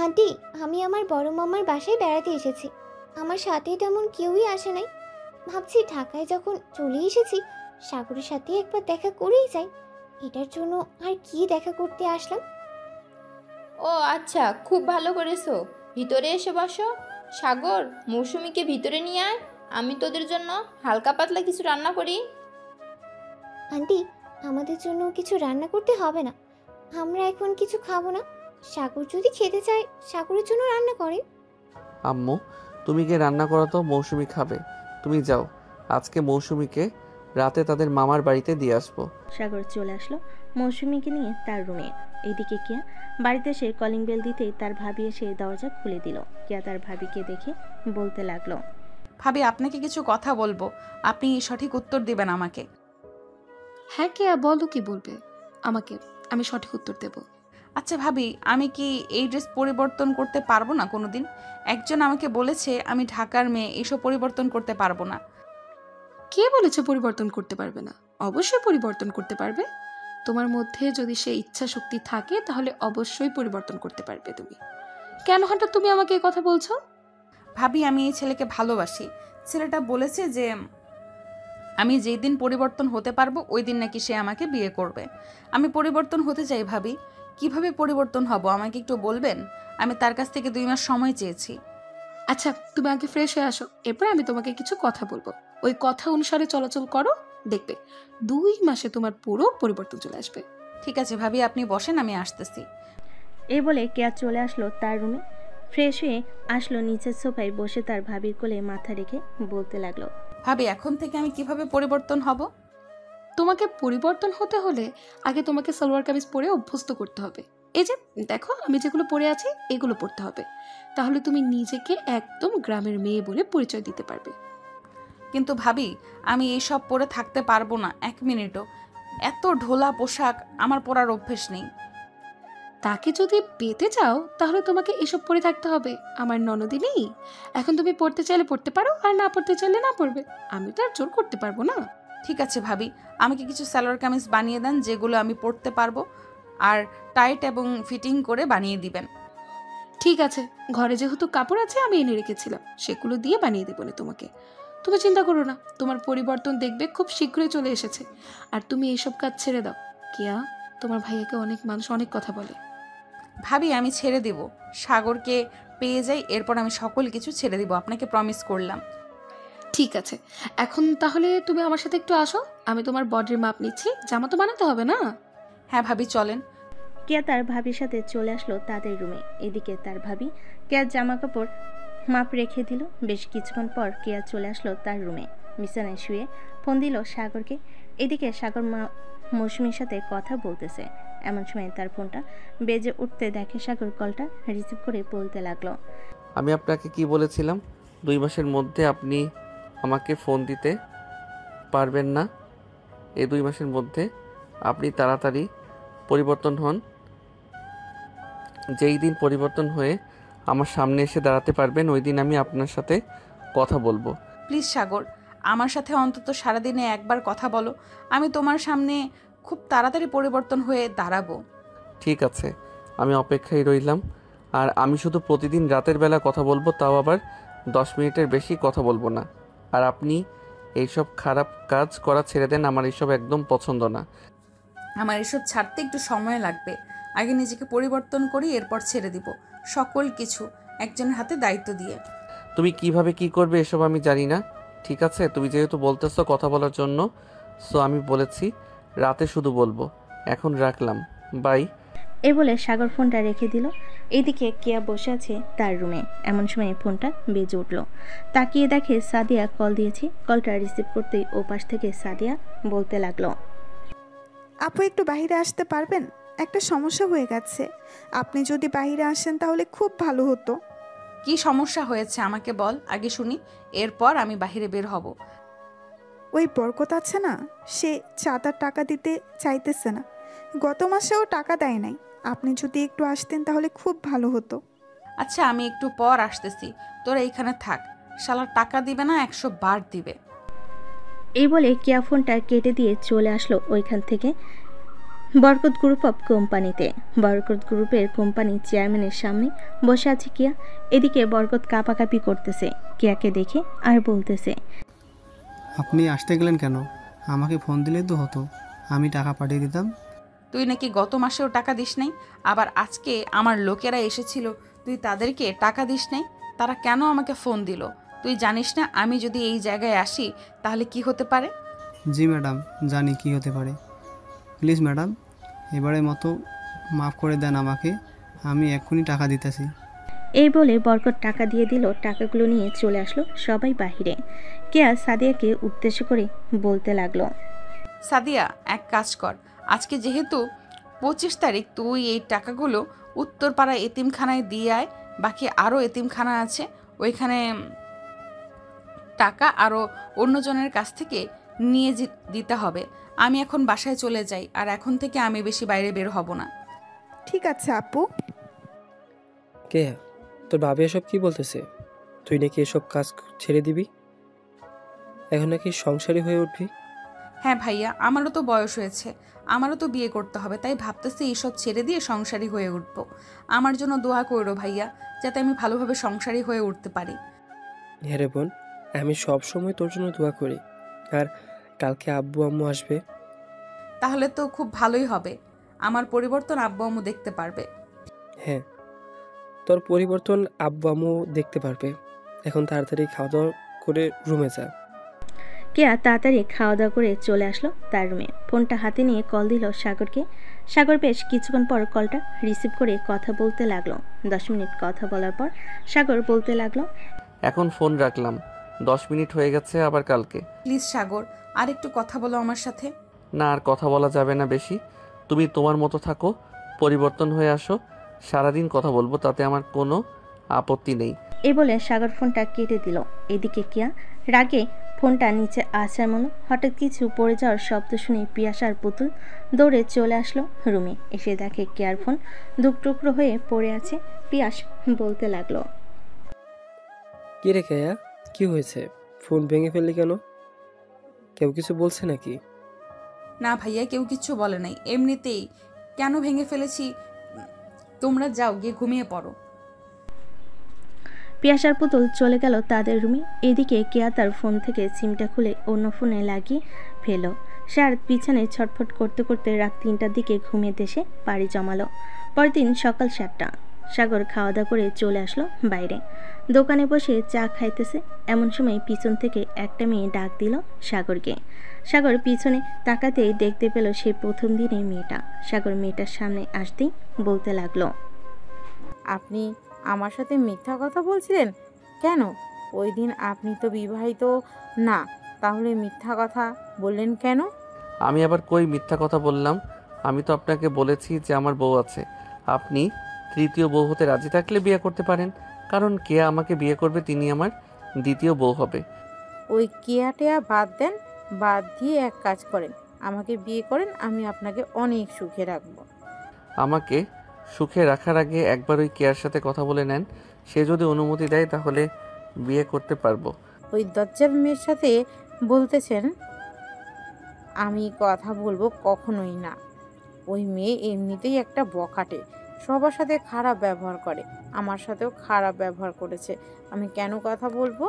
আন্টি, আমি আমার বড় মামার বাসায় বেড়াতে এসেছি। আমার সাথে তেমন কেউই আসে নাই। ভাবছি ঢাকায় যখন চলে এসেছি সাগরের সাথে একবার দেখা করেই যাই। এটার জন্য আর কি দেখা করতে আসলাম। ও আচ্ছা, খুব ভালো করেছো। ভিতরে এসে বসো। সাগর, মৌসুমীকে ভিতরে নিয়ে আয়, আমি তোদের জন্য হালকা পাতলা কিছু রান্না করি। আন্টি, আমাদের জন্য কিছু রান্না করতে হবে না, আমরা এখন কিছু খাবো না। সাগর যদি খেতে চায় সাগরের জন্য রান্না করেন। আম্মু, তুমি গিয়ে রান্না করো তো, মৌসুমী খাবে। তুমি যাও, আজকে মৌসুমীকে রাতে তাদের মামার বাড়িতে দিয়ে আসবো। সাগর চলে আসলো মৌসুমীকে নিয়ে তার রুমে। এইদিকে কিয়া বাড়িতে এসে কলিং বেল দিতেই তার ভাবি এসে দরজা খুলে দিল। কিয়া তার ভাবিকে দেখে বলতে লাগলো, ভাবি, আপনাকে কিছু কথা বলবো, আপনি সঠিক উত্তর দিবেন আমাকে। হ্যাঁ কে বলো, কি বলবে আমাকে, আমি সঠিক উত্তর দেব। আচ্ছা ভাবি, আমি কি এই ড্রেস পরিবর্তন করতে পারবো না কোনোদিন? একজন আমাকে বলেছে আমি ঢাকার মেয়ে, এইসব পরিবর্তন করতে পারবো না। কে বলেছে পরিবর্তন করতে পারবে না? অবশ্যই পরিবর্তন করতে পারবে। তোমার মধ্যে যদি সে ইচ্ছা শক্তি থাকে তাহলে অবশ্যই পরিবর্তন করতে পারবে তুমি। কেন হঠাৎ তুমি আমাকে এই কথা বলছো? ভাবি, আমি এই ছেলেকে ভালোবাসি। ছেলেটা বলেছে যে আমি যেই দিন পরিবর্তন হতে পারবো ওই দিন নাকি সে আমাকে বিয়ে করবে। আমি পরিবর্তন হতে চাই ভাবি। কিভাবে পরিবর্তন হব আমাকে একটু বলবেন? আমি তার কাছ থেকে 2 মাস সময় চেয়েছি। আচ্ছা, তুমি আগে ফ্রেশ হয়ে আসো, এরপর আমি তোমাকে কিছু কথা বলবো। ওই কথা অনুসারে চলাচল করো, দেখবে 2 মাসে তোমার পুরো পরিবর্তন চলে আসবে। ঠিক আছে ভাবি, আপনি বসেন, আমি আসতেছি। এই বলে কেয়া চলে আসলো তার রুমে। ফ্রেশ হয়ে আসলো, নিচের সোফায় বসে তার ভাবির কোলে মাথা রেখে বলতে লাগলো, ভাবি এখন থেকে আমি কিভাবে পরিবর্তন হব? তোমাকে পরিবর্তন হতে হলে আগে তোমাকে সালোয়ার কামিজ পরে অভ্যস্ত করতে হবে। এই যে দেখো আমি যেগুলো পরে আছি এগুলো পরতে হবে, তাহলে তুমি নিজেকে একদম গ্রামের মেয়ে বলে পরিচয় দিতে পারবে। কিন্তু ভাবি আমি এইসব পরে থাকতে পারবো না 1 মিনিটও। এত ঢোলা পোশাক আমার পরার অভ্যেস নেই। তাকে যদি পেতে চাও তাহলে তোমাকে এসব পরে থাকতে হবে। আমার ননদি নেই, এখন তুমি পড়তে চাইলে পড়তে পারো, আর না পড়তে চাইলে না পড়বে। আমি তো আর জোর করতে পারবো না। ঠিক আছে ভাবি, আমাকে কিছু সালোয়ার কামিজ বানিয়ে দেন যেগুলো আমি পরতে পারবো, আর টাইট এবং ফিটিং করে বানিয়ে দিবেন। ঠিক আছে, ঘরে যেহেতু কাপড় আছে আমি এনে রেখেছিলাম, সেগুলো দিয়ে বানিয়ে দেবো না তোমাকে। তুমি চিন্তা করো না, তোমার পরিবর্তন দেখবে খুব শীঘ্রই চলে এসেছে। আর তুমি এইসব কাজ ছেড়ে দাও। কিয়া, তোমার ভাইয়াকে অনেক মানুষ অনেক কথা বলে। ভাবি আমি ছেড়ে দিব, সাগরকে পেয়ে যাই, এরপর আমি সকল কিছু ছেড়ে দিব, আপনাকে প্রমিস করলাম। ঠিক আছে, এখন তাহলে তুমি আমার সাথে একটু আসো, আমি তোমার বডির মাপ নিচ্ছি। জামা তো বানাতে হবে না? হ্যাঁ ভাবি চলেন। কেয়া তার ভাবির সাথে চলে আসলো তাদের রুমে। এদিকে তার ভাবি কেয়ার জামা কাপড় মাপ রেখে দিল। বেশ কিছুক্ষণ পর কেয়া চলে আসলো তার রুমে, বিছানায় শুয়ে ফোন দিল সাগরকে। এদিকে সাগর মৌসুমীর সাথে কথা বলতেছে। এমন সময় তার ফোনটা বেজে উঠতে দেখে সাগর কলটা রিসিভ করে বলতে লাগলো, আমি আপনাকে কি বলেছিলাম 2 মাসের মধ্যে আপনি আমাকে ফোন দিতে পারবেন না। এই 2 মাসের মধ্যে আপনি তাড়াতাড়ি পরিবর্তন হন। যেই দিন পরিবর্তন হয়ে আমার সামনে এসে দাঁড়াতে পারবেন ওই দিন আমি আপনার সাথে কথা বলবো। প্লিজ সাগর, আমার সাথে অন্তত সারাদিনে একবার কথা বলো, আমি তোমার সামনে খুব তাড়াতাড়ি পরিবর্তন হয়ে দাঁড়াবো। ঠিক আছে, আমি অপেক্ষায় রইলাম। আর আমি শুধু প্রতিদিন রাতের বেলা কথা বলবো, তাও আবার 10 মিনিটের বেশি কথা বলবো না। আর আপনি এইসব খারাপ কাজ করা ছেড়ে দেন, আমার এইসব একদম পছন্দ না। আমার এসব ছাড়তে একটু সময় লাগবে, আগে নিজেকে পরিবর্তন করি, এরপর ছেড়ে দিব সকল কিছু একজনের হাতে দায়িত্ব দিয়ে। তুমি কিভাবে কি করবে এসব আমি জানি না। ঠিক আছে, তুমি যেহেতু বলতেছো কথা বলার জন্য, সো আমি বলেছি রাতে শুধু বলবো। এখন রাখলাম, বাই। এ বলে সাগর ফোনটা রেখে দিল। এদিকে কেয়া বসে আছে তার রুমে। এমন সময় ফোনটা বেজে উঠল। তাকিয়ে দেখে সাদিয়া কল দিয়েছে। কলটা রিসিভ করতেই ও পাশ থেকে সাদিয়া বলতে লাগলো, আপু একটু বাইরে আসতে পারবেন? একটা সমস্যা হয়ে গেছে, আপনি যদি বাইরে আসেন তাহলে খুব ভালো হতো। কি সমস্যা হয়েছে আমাকে বল আগে শুনি, এরপর আমি বাইরে বের হব। ওই বরকত আছে না, সে চাঁদার টাকা দিতে চাইতেছে না। গত মাসেও টাকা দেয় নাই। আপনি যদি একটু আসতেন তাহলে খুব ভালো হতো। আচ্ছা আমি একটু পর আসতেছি, তোরা এইখানে থাক। শালার টাকা দিবে না, 100 বার দিবে। এই বলে কেয়া ফোনটা কেটে দিয়ে চলে আসলো ওইখান থেকে বরকত গ্রুপ অফ কোম্পানিতে। বরকত গ্রুপের কোম্পানি চেয়ারম্যানের সামনে বসে আছে কেয়া। এদিকে বরকত কাঁপাকাঁপি করতেছে কেয়াকে দেখে আর বলতেছে, আপনি আসতে গেলেন কেন? আমাকে ফোন দিলেই তো হতো, আমি টাকা পাঠিয়ে দিতাম। তুই নাকি গত মাসেও টাকা দিস নাই, আবার আজকে আমার লোকেরা এসেছিল, তুই তাদেরকে টাকা দিস নাই। তারা কেন আমাকে ফোন দিল? তুই জানিস না আমি যদি এই জায়গায় আসি তাহলে কি হতে পারে? জি ম্যাডাম, জানি কি হতে পারে। প্লিজ ম্যাডাম, এবারের মতো মাফ করে দেন আমাকে, আমি এক্ষুনি টাকা দিতেছি। এই বলে বরকত টাকা দিয়ে দিল। টাকাগুলো নিয়ে চলে আসলো সবাই বাহিরে। কেয়া সাদিয়াকে উদ্দেশ্য করে বলতে লাগলো, সাদিয়া এক কাজ কর, আজকে যেহেতু 25 তারিখ, তুই এই টাকাগুলো উত্তরপাড়া এতিমখানায় দিয়ে আয়। বাকি আরও এতিমখানা আছে, ওইখানে টাকা আরও অন্যজনের কাছ থেকে নিয়ে দিতে হবে। আমি এখন বাসায় চলে যাই, আর এখন থেকে আমি বেশি বাইরে বের হব না। ঠিক আছে আপু। কে তোর ভাবি এসব কি বলতেছে? তুই নাকি এসব কাজ ছেড়ে দিবি, এখন নাকি সংসারী হয়ে উঠবি? হ্যাঁ ভাইয়া, আমারও তো বয়স হয়েছে, আমারও তো বিয়ে করতে হবে, তাই ভাবতেছি এইসব ছেড়ে দিয়ে সংসারী হয়ে উঠবো। আমার জন্য দোয়া করো ভাইয়া, যাতে আমি ভালোভাবে সংসারী হয়ে উঠতে পারি। হ্যাঁ রে বোন, আমি সব সময় তোর জন্য দোয়া করি। আর কালকে আব্বু আম্মু আসবে। তাহলে তো খুব ভালোই হবে, আমার পরিবর্তন আব্বু আম্মু দেখতে পারবে। হ্যাঁ, তোর পরিবর্তন আব্বু আম্মু দেখতে পারবে। এখন তাড়াতাড়ি খাওয়া দাওয়া করে রুমে যা। কেয়া তাড়াতাড়ি খাওয়া দাওয়া করে চলে আসলো তার রুমে। ফোনটা হাতে নিয়ে কল দিল সাগরকে। সাগর বেশ কিছুক্ষণ পর কলটা রিসিভ করে কথা বলতে লাগলো। 10 মিনিট কথা বলার পর সাগর বলতে লাগলো, এখন ফোন রাখলাম, 10 মিনিট হয়ে গেছে, আবার কালকে। প্লিজ সাগর, আর একটু কথা বলো আমার সাথে। না, আর কথা বলা যাবে না বেশি। তুমি তোমার মতো থাকো, পরিবর্তন হয়ে আসো, সারাদিন কথা বলবো, তাতে আমার কোনো আপত্তি নেই। এই বলে সাগর ফোনটা কেটে দিল। এদিকে কিয়া রাগে ফোনটা নিচে আছাড় মারল। হঠাৎ কিছু পড়ে যাওয়ার শব্দ শুনে পিয়াস আর পুতুল দৌড়ে চলে আসলো রুমে। এসে দেখে কিয়ার ফোন টুকরো হয়ে পড়ে আছে। পিয়াস বলতে লাগলো, কি রে কেয়া, কি হয়েছে? ফোন ভেঙে ফেললি কেন? কেউ কিছু বলছে নাকি? না ভাইয়া, কেউ কিচ্ছু বলে নাই, এমনিতেই। কেন ভেঙে ফেলেছি, তোমরা যাও গিয়ে ঘুমিয়ে পড়ো। পিয়াস আর পুতুল চলে গেল তাদের রুমে। এদিকে কেয়া তার ফোন থেকে সিমটা খুলে অন্য ফোনে লাগিয়ে ফেল। সে আর বিছানায় ছটফট করতে করতে রাত 3টার দিকে ঘুমিয়ে দেশে পাড়ি জমালো। পরের দিন সকাল 7টা। সাগর খাওয়া দাওয়া করে চলে আসলো বাইরে। দোকানে বসে চা খাইতেছে। এমন সময় পিছন থেকে একটা মেয়ে ডাক দিল সাগরকে। সাগর পিছনে তাকাতেই দেখতে পেল সেই প্রথম দিনে মেয়েটা। সাগর মেয়েটার সামনে আসতেই বলতে লাগলো, আপনি আমার সাথে মিথ্যা কথা বলছিলেন কেন? ওই দিন আপনি তো বিবাহিত না, তাহলে মিথ্যা কথা বললেন কেন? আমি আবার কই মিথ্যা কথা বললাম? আমি তো আপনাকে বলেছি যে আমার বউ আছে। আপনি তৃতীয় বউ হতে রাজি থাকলে বিয়ে করতে পারেন, কারণ কে আমাকে বিয়ে করবে তিনি আমার দ্বিতীয় বউ হবে। ওই কেয়াটেয়া বাদ দেন, বাদ দিয়ে এক কাজ করেন, আমাকে বিয়ে করেন, আমি আপনাকে অনেক সুখে রাখবো। আমাকে সুখে রাখার আগে একবার ওই কেয়ার সাথে কথা বলে নেন, সে যদি অনুমতি দেয় তাহলে বিয়ে করতে পারবো। ওই দজ্জাল মেয়ের সাথে বলতেছেন আমি কথা বলবো? কখনোই না। ওই মেয়ে এমনিতেই একটা বখাটে, সবার সাথে খারাপ ব্যবহার করে, আমার সাথেও খারাপ ব্যবহার করেছে, আমি কেন কথা বলবো?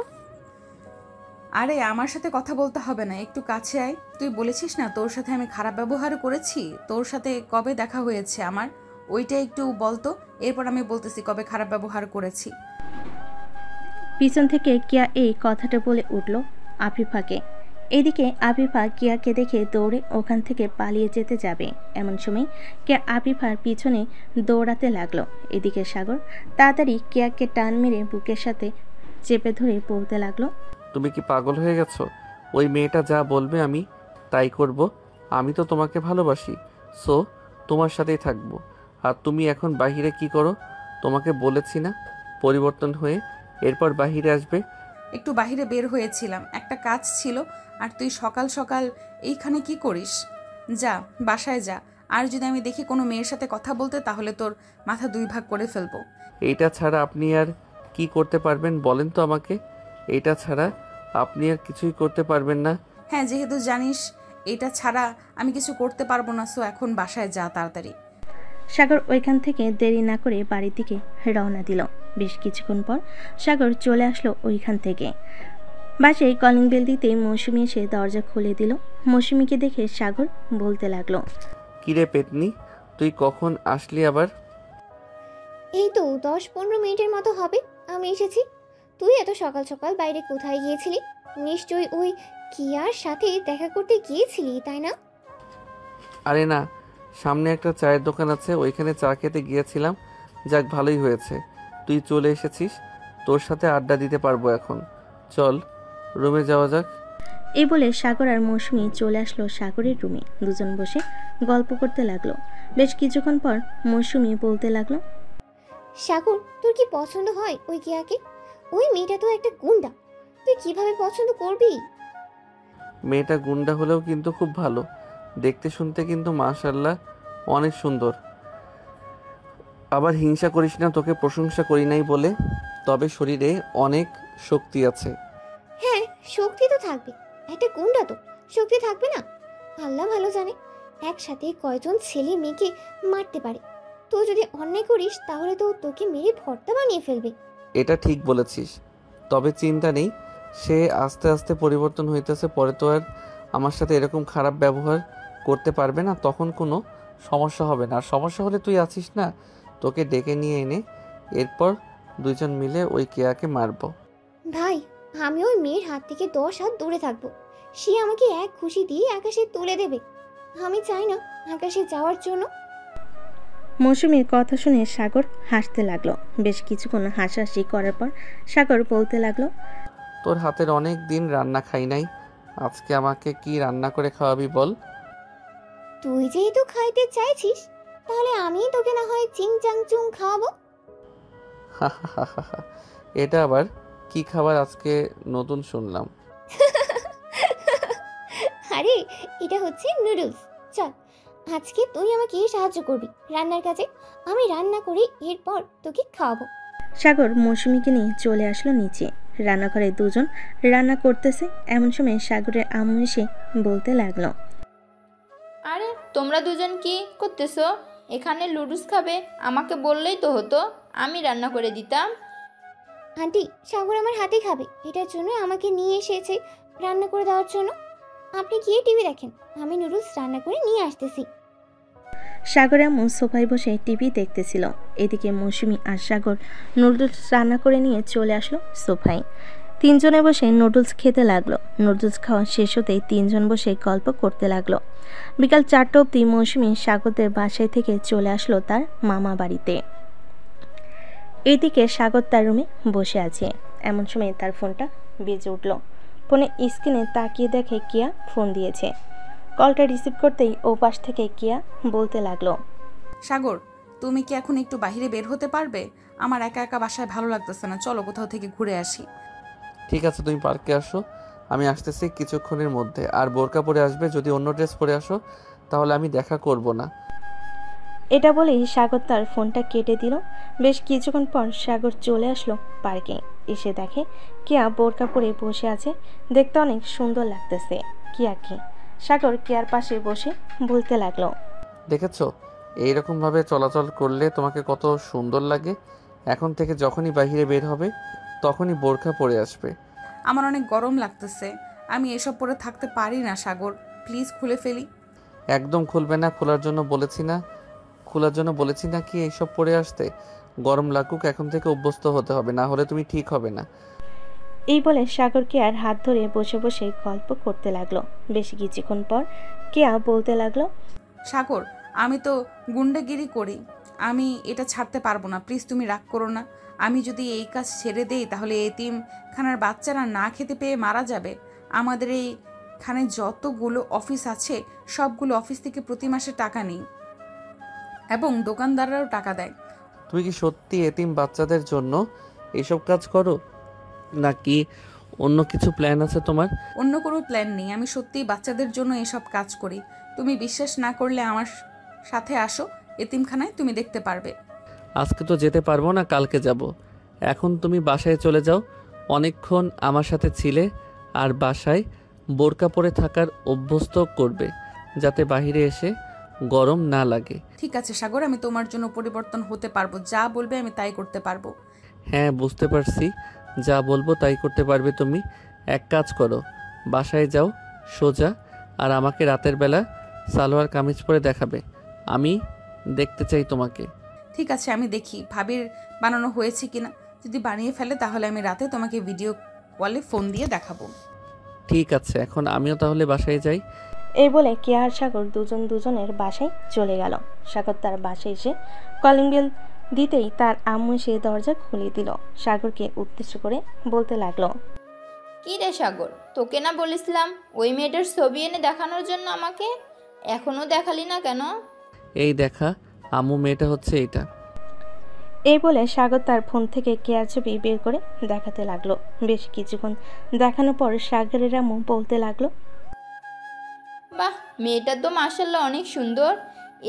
আরে আমার সাথে কথা বলতে হবে না, একটু কাছে আয়। তুই বলেছিস না তোর সাথে আমি খারাপ ব্যবহার করেছি? তোর সাথে কবে দেখা হয়েছে আমার, ওইটা একটু বলতো, এরপর আমি বলতেছি কবে খারাপ ব্যবহার করেছি। পিছন থেকে কিয়া এই কথাটা বলে উঠল আফিফাকে। এদিকে আফিফা কিয়াকে দেখে দৌড়ে ওখান থেকে পালিয়ে যেতে যাবে। এমন সময় কিয়া আফিফার পিছনে দৌড়াতে লাগলো। এদিকে সাগর তাড়াতাড়ি কিয়াকে টান মেরে বুকের সাথে চেপে ধরে বলতে লাগলো, তুমি কি পাগল হয়ে গেছো? ওই মেয়েটা যা বলবে আমি তাই করব। আমি তো তোমাকে ভালোবাসি, সো তোমার সাথেই থাকবো। আর তুমি এখন বাহিরে কি করো? তোমাকে বলেছি না পরিবর্তন হয়ে এরপর বাহিরে আসবে। একটু বাহিরে বের হয়েছিলাম, একটা কাজ ছিল। আর তুই সকাল সকাল এইখানে কি করিস? যা বাসায় যা, আর যদি আমি দেখি কোনো মেয়ের সাথে কথা বলতে তাহলে তোর মাথা 2 ভাগ করে ফেলবো। এইটা ছাড়া আপনি আর কি করতে পারবেন বলেন তো আমাকে? এইটা ছাড়া আপনি আর কিছুই করতে পারবেন না? হ্যাঁ, যেহেতু জানিস এটা ছাড়া আমি কিছু করতে পারবো না, সো এখন বাসায় যা তাড়াতাড়ি। সাগর ওইখান থেকে দেরি না করে বাড়ির দিকে রওনা দিল। বেশ কিছুক্ষণ পর সাগর চলে আসলো ওইখান থেকে। বাসায় কলিং বেল দিতেই মৌসুমি এসে দরজা খুলে দিল। মৌসুমিকে দেখে সাগর বলতে লাগলো, কিরে পেতনি, তুই কখন আসলি আবার? এই তো 10-15 মিনিটের মতো হবে আমি এসেছি। তুই এত সকাল সকাল বাইরে কোথায় গিয়েছিলি? নিশ্চয়ই ওই কিয়ার সাথে দেখা করতে গিয়েছিলি, তাই না? আরে না, সামনে একটা চায়ের দোকান আছে, ওইখানে চা খেতে গিয়েছিলাম। যাক, ভালোই হয়েছে তুই চলে এসেছিস, তোর সাথে আড্ডা দিতে পারবো এখন। চল রুমে যাওয়া যাক। এই বলে সাগর আর মৌসুমি চলে আসলো সাগরের রুমে। দুজন বসে গল্প করতে লাগলো। বেশ কিছুক্ষণ পর মৌসুমি বলতে লাগলো, সাগর, তোর কি পছন্দ হয় ওই কিয়াকে? ওই মেয়েটা তো একটা গুন্ডা, তুই কিভাবে পছন্দ করবি? মেয়েটা গুন্ডা হলেও কিন্তু খুব ভালো, দেখতে শুনতে কিন্তু মাশাআল্লাহ অনেক সুন্দর। আবার হিংসা করিস না, তোকে প্রশংসা করি নাই বলে, তবে শরীরে অনেক শক্তি আছে। হ্যাঁ, শক্তি তো থাকবে, একটা গুন্ডা তো শক্তি থাকবে না? আল্লাহ ভালো জানে একসাথে কয়জন ছেলে মেয়েকে মারতে পারে। তুই যদি অন্যায় করিস তাহলে তো তোকে মেরে ভর্তা বানিয়ে ফেলবে। এটা ঠিক বলেছিস, তবে চিন্তা নেই, সে আস্তে আস্তে পরিবর্তন হইতেছে, পরে তো আর আমার সাথে এরকম খারাপ ব্যবহার করতে পারবে না, তখন কোনো সমস্যা হবে না। আর সমস্যা হলে তুই আছিস না, তোকে ডেকে নিয়ে এনে এরপর দুইজন মিলে ওই কেয়াকে মারবো। ভাই, আমি ওই মেয়ের হাত থেকে 10 হাত দূরে থাকবো। সে আমাকে এক খুশি দিয়ে আকাশে তুলে দেবে। আমি চাই না আকাশে যাওয়ার জন্য। মৌসুমীর কথা শুনে সাগর হাসতে লাগলো। বেশ কিছুক্ষণ হাসাহাসি করার পর সাগর বলতে লাগলো, তোর হাতের অনেক দিন রান্না খাই নাই, আজকে আমাকে কি রান্না করে খাওয়াবি বল। তুই যেহেতু খাইতে চাইছিস, তাহলে আমি তোকে না হয় চিং চাং চুং খাওয়াবো। এটা আবার কি খাবার আজকে নতুন শুনলাম। আরে এটা হচ্ছে নুডলস। চল, আজকে তুই আমাকে সাহায্য করবি রান্নার কাজে, আমি রান্না করে এরপর তোকে খাওয়াবো। সাগর মৌসুমীকে নিয়ে চলে আসলো নিচে। রান্নাঘরে দুজন রান্না করতেছে। এমন সময় সাগরের আম্মু এসে বলতে লাগলো, আরে তোমরা দুজন কি করতেছো এখানে? লুডুস খাবে? আমাকে বললেই তো হতো, আমি রান্না করে দিতাম। আন্টি, সাগর আমার হাতে খাবে, এটার জন্য আমাকে নিয়ে এসেছে রান্না করে দেওয়ার জন্য। আপনি গিয়ে টিভি দেখেন, আমি নুডলস রান্না করে নিয়ে আসতেছি। সাগর আম্মু সোফায় বসে টিভি দেখতেছিল। এদিকে মৌসুমী আর সাগর নুডলস রান্না করে নিয়ে চলে আসলো সোফায়। তিনজনে বসে নুডলস খেতে লাগলো। নুডলস খাওয়া শেষ হতেই তিনজন বসে গল্প করতে লাগলো। বিকাল 4টা অবধি মৌসুমী সাগরদের বাসায় থেকে চলে আসলো তার মামা বাড়িতে। এইদিকে সাগর তার রুমে বসে আছে। এমন সময় তার ফোনটা বেজে উঠল। ফোনে স্ক্রিনে তাকিয়ে দেখে কিয়া ফোন দিয়েছে। কলটা রিসিভ করতেই ও পাশ থেকে কিয়া বলতে লাগলো, সাগর, তুমি কি এখন একটু বাইরে বের হতে পারবে? আমার একা একা বাসায় ভালো লাগতেছে না, চলো কোথাও থেকে ঘুরে আসি। ঠিক আছে, তুমি পার্কে আসো, আমি আসতেছি কিছুক্ষণের মধ্যে। আর বোরকা পরে আসবে, যদি অন্য ড্রেস পরে আসো তাহলে আমি দেখা করব না। এটা বলেই সাগর তার ফোনটা কেটে দিল। বেশ কিছুক্ষণ পর সাগর চলে আসলো পার্কে। এসে দেখে কিয়া বোরকা পরে বসে আছে। দেখতে অনেক সুন্দর লাগতেছে কিয়াকে। সাগর কিয়ার পাশে বসে বলতে লাগলো, দেখেছো এইরকমভাবে চলাচল করলে তোমাকে কত সুন্দর লাগে। এখন থেকে যখনই বাইরে বের হবে তখনই বোরকা পরে আসবে। আমার অনেক গরম লাগতেছে, আমি এসব পরে থাকতে পারি না সাগর, প্লিজ খুলে ফেলি। একদম খুলবে না, খোলার জন্য বলেছি না কি এইসব পরে আসতে। গরম লাগুক, এখন থেকে অভ্যস্ত হতে হবে, না হলে তুমি ঠিক হবে না। এই বলে সাগর কেয়ার হাত ধরে বসে বসে গল্প করতে লাগলো। বেশ কিছুক্ষণ পর কেয়া বলতে লাগলো, সাগর, আমি তো গুন্ডাগিরি করি, আমি এটা ছাড়তে পারবো না, প্লিজ তুমি রাগ করো না। আমি যদি এই কাজ ছেড়ে দেই তাহলে এতিমখানার বাচ্চারা না খেতে পেয়ে মারা যাবে। আমাদের এইখানে যতগুলো অফিস আছে সবগুলো অফিস থেকে প্রতি মাসে টাকা নিই এবং দোকানদাররাও টাকা দেয়। তুমি কি সত্যি এতিম বাচ্চাদের জন্য এইসব কাজ করো, নাকি অন্য কিছু প্ল্যান আছে তোমার? অন্য কোনো প্ল্যান নেই, আমি সত্যিই বাচ্চাদের জন্য এসব কাজ করি। তুমি বিশ্বাস না করলে আমার সাথে আসো এতিমখানায়, তুমি দেখতে পারবে। আজকে তো যেতে পারবো না, কালকে যাব। এখন তুমি বাসায় চলে যাও, অনেকক্ষণ আমার সাথে ছিলে। আর বাসায় বোরকা পরে থাকার অভ্যস্ত করবে, যাতে বাহিরে এসে গরম না লাগে। ঠিক আছে সাগর, আমি তোমার জন্য পরিবর্তন হতে পারবো, যা বলবে আমি তাই করতে পারবো। হ্যাঁ বুঝতে পারছি, যা বলবো তাই করতে পারবে তুমি। এক কাজ করো, বাসায় যাও সোজা, আর আমাকে রাতের বেলা সালোয়ার কামিজ পরে দেখাবে, আমি দেখতে চাই তোমাকে। ঠিক আছে, আমি দেখি ভাবির বানানো হয়েছে কিনা। যদি বানিয়ে ফেলে তাহলে আমি রাতে তোমাকে ভিডিও কলে ফোন দিয়ে দেখাবো। ঠিক আছে, এখন আমিও তাহলে বাসায় যাই। এই বলে কেয়া আর সাগর দুজনের বাসায় চলে গেল। সাগর তার বাসায় এসে কলিং বেল দিতেই তার আম্মু এসে দরজা খুলে দিল। সাগরকে উদ্দেশ্য করে বলতে লাগলো, কি রে সাগর, তোকে না বলেছিলাম ওই মেয়েটার ছবি এনে দেখানোর জন্য আমাকে? এখনো দেখালি না কেন? এই দেখা আম্মু, মেয়েটা হচ্ছে এইটা। এই বলে সাগর তার ফোন থেকে কেয়ার ছবি বের করে দেখাতে লাগলো। বেশ কিছুক্ষণ দেখানোর পর সাগরের আম্মু বলতে লাগলো, বাহ, মেয়েটা তো মাশাআল্লাহ অনেক সুন্দর।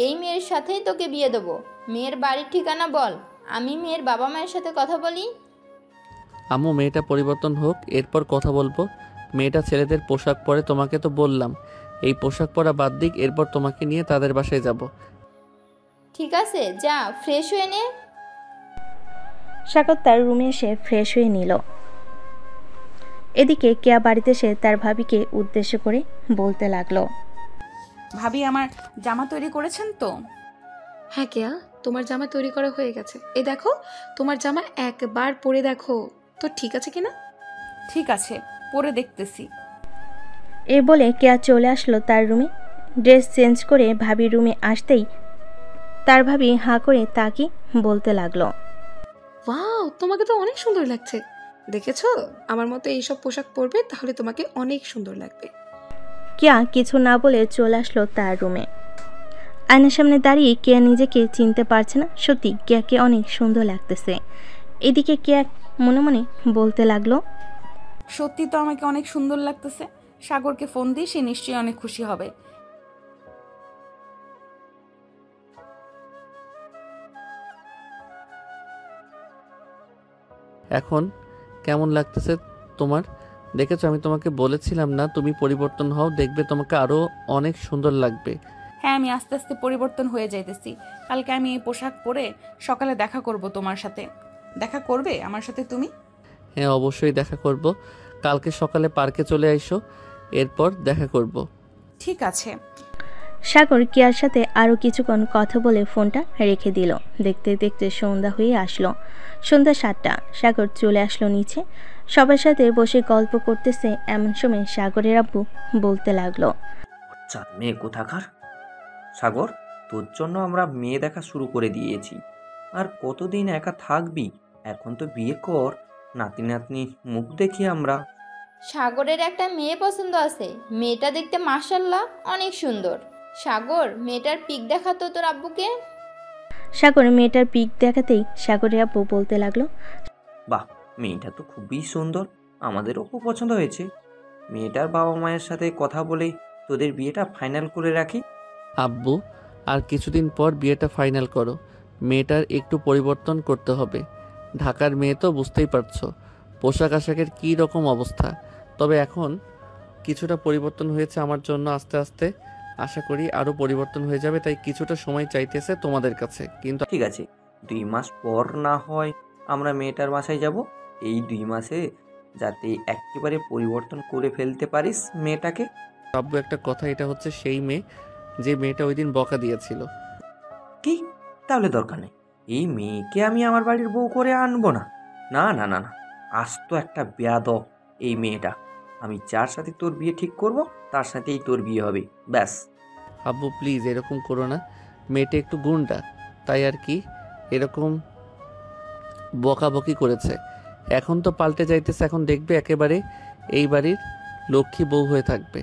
এই মেয়ের সাথেই তোকে বিয়ে দেবো। মেয়ের বাড়ির ঠিকানা বল, আমি মেয়ের বাবা মায়ের সাথে কথা বলি। আম্মু, মেয়েটা পরিবর্তন হোক, এরপর কথা বলবো। মেয়েটা ছেলেদের পোশাক পরে, তোমাকে তো বললাম এই পোশাক পরা বাদ দিক, এরপর তোমাকে নিয়ে তাদের বাসায় যাব। ঠিক আছে, যা ফ্রেশ হয়ে নে। সাগর তার রুমে এসে ফ্রেশ হয়ে নিল। এদিকে কেয়া বাড়িতে এসে তার ভাবিকে উদ্দেশ্য করে বলতে লাগলো, ভাবি আমার জামা তৈরি করেছেন তো? হ্যাঁ কেয়া, তোমার জামা তৈরি করা হয়ে গেছে। এই দেখো, তোমার জামা একবার পরে দেখো তো ঠিক আছে কিনা। ঠিক আছে, পরে দেখতেছি। এই বলে কেয়া চলে আসলো তার রুমে। ড্রেস চেঞ্জ করে ভাবির রুমে আসতেই তার ভাবি হাঁ করে তাকে বলতে লাগলো, ওয়াও, তোমাকে তো অনেক সুন্দর লাগছে। দেখেছো, আমার মতো এইসব পোশাক পরবে তাহলে তোমাকে অনেক সুন্দর লাগবে। কেয়া কিছু না বলে চলে আসলো তার রুমে। আয়নার সামনে দাঁড়িয়ে কেয়া নিজেকে চিনতে পারছে না। সত্যি কেয়াকে অনেক সুন্দর লাগতেছে। এদিকে কেয়া মনে মনে বলতে লাগলো, সত্যি তো আমাকে অনেক সুন্দর লাগতেছে। সাগরকে ফোন দিয়ে সে নিশ্চয়ই অনেক খুশি হবে। এখন কেমন লাগতেছে তোমার? দেখেছো, আমি তোমাকে বলেছিলাম না তুমি পরিবর্তন হও, দেখবে তোমাকে আরো অনেক সুন্দর লাগবে। হ্যাঁ, আমি আস্তে আস্তে পরিবর্তন হয়ে যাইতেছি। কালকে আমি এই পোশাক পরে সকালে দেখা করব তোমার সাথে। দেখা করবে আমার সাথে তুমি? হ্যাঁ, অবশ্যই দেখা করব। কালকে সকালে পার্কে চলে আইসো, এরপর দেখা করব। ঠিক আছে। সাগর কেয়ার সাথে আরও কিছুক্ষণ কথা বলে ফোনটা রেখে দিল। দেখতে দেখতে সন্ধ্যা হয়ে আসলো। সন্ধ্যা 7টা। সাগর চলে আসলো নিচে। সবার সাথে বসে গল্প করতেছে। এমন সময় সাগরের আব্বু বলতে লাগলো, আচ্ছা মেয়ে কোথাকার। সাগর, তোর জন্য আমরা মেয়ে দেখা শুরু করে দিয়েছি। আর কতদিন একা থাকবি? এখন তো বিয়ে কর, নাতি নাতনি মুখ দেখি আমরা। সাগরের একটা মেয়ে পছন্দ আছে। মেয়েটা দেখতে মাশাল্লাহ অনেক সুন্দর। সাগর, মেয়েটার পিক দেখাতো তোর আব্বুকে। সাগর মেয়েটার পিক দেখাতেই সাগরের আব্বু বলতে লাগলো, বাহ, মেয়েটা তো খুবই সুন্দর, আমাদেরও খুব পছন্দ হয়েছে। মেয়েটার বাবা মায়ের সাথে কথা বলে তোদের বিয়েটা ফাইনাল করে রাখি। আব্বু, আর কিছুদিন পর বিয়েটা ফাইনাল করো। মেয়েটার একটু পরিবর্তন করতে হবে। ঢাকার মেয়ে তো বুঝতেই পারছো, পোশাক আশাকের কী রকম অবস্থা। তবে এখন কিছুটা পরিবর্তন হয়েছে আমার জন্য, আস্তে আস্তে আশা করি আরও পরিবর্তন হয়ে যাবে। তাই কিছুটা সময় চাইতেছে তোমাদের কাছে। কিন্তু ঠিক আছে, 2 মাস পর না হয় আমরা মেয়েটার বাসায় যাব। এই 2 মাসে যাতে একেবারে পরিবর্তন করে ফেলতে পারিস মেয়েটাকে। আব্বু, একটা কথা, এটা হচ্ছে সেই মেয়ে যে মেয়েটা ওই দিন বকা দিয়েছিল। কি? তাহলে দরকার নেই, এই মেয়েকে আমি আমার বাড়ির বউ করে আনবো না। না না না না, আজ তো একটা বেয়াদব এই মেয়েটা। আমি যার সাথে তোর বিয়ে ঠিক করব তার সাথেই তোর বিয়ে হবে, ব্যাস। আব্বু প্লিজ এরকম করো না। মেয়েটা একটু গুন্ডা, তাই আর কি এরকম বকাবকি করেছে। এখন তো পাল্টে যাইতেছে, এখন দেখবে একেবারে এই বাড়ির লক্ষ্মী বউ হয়ে থাকবে।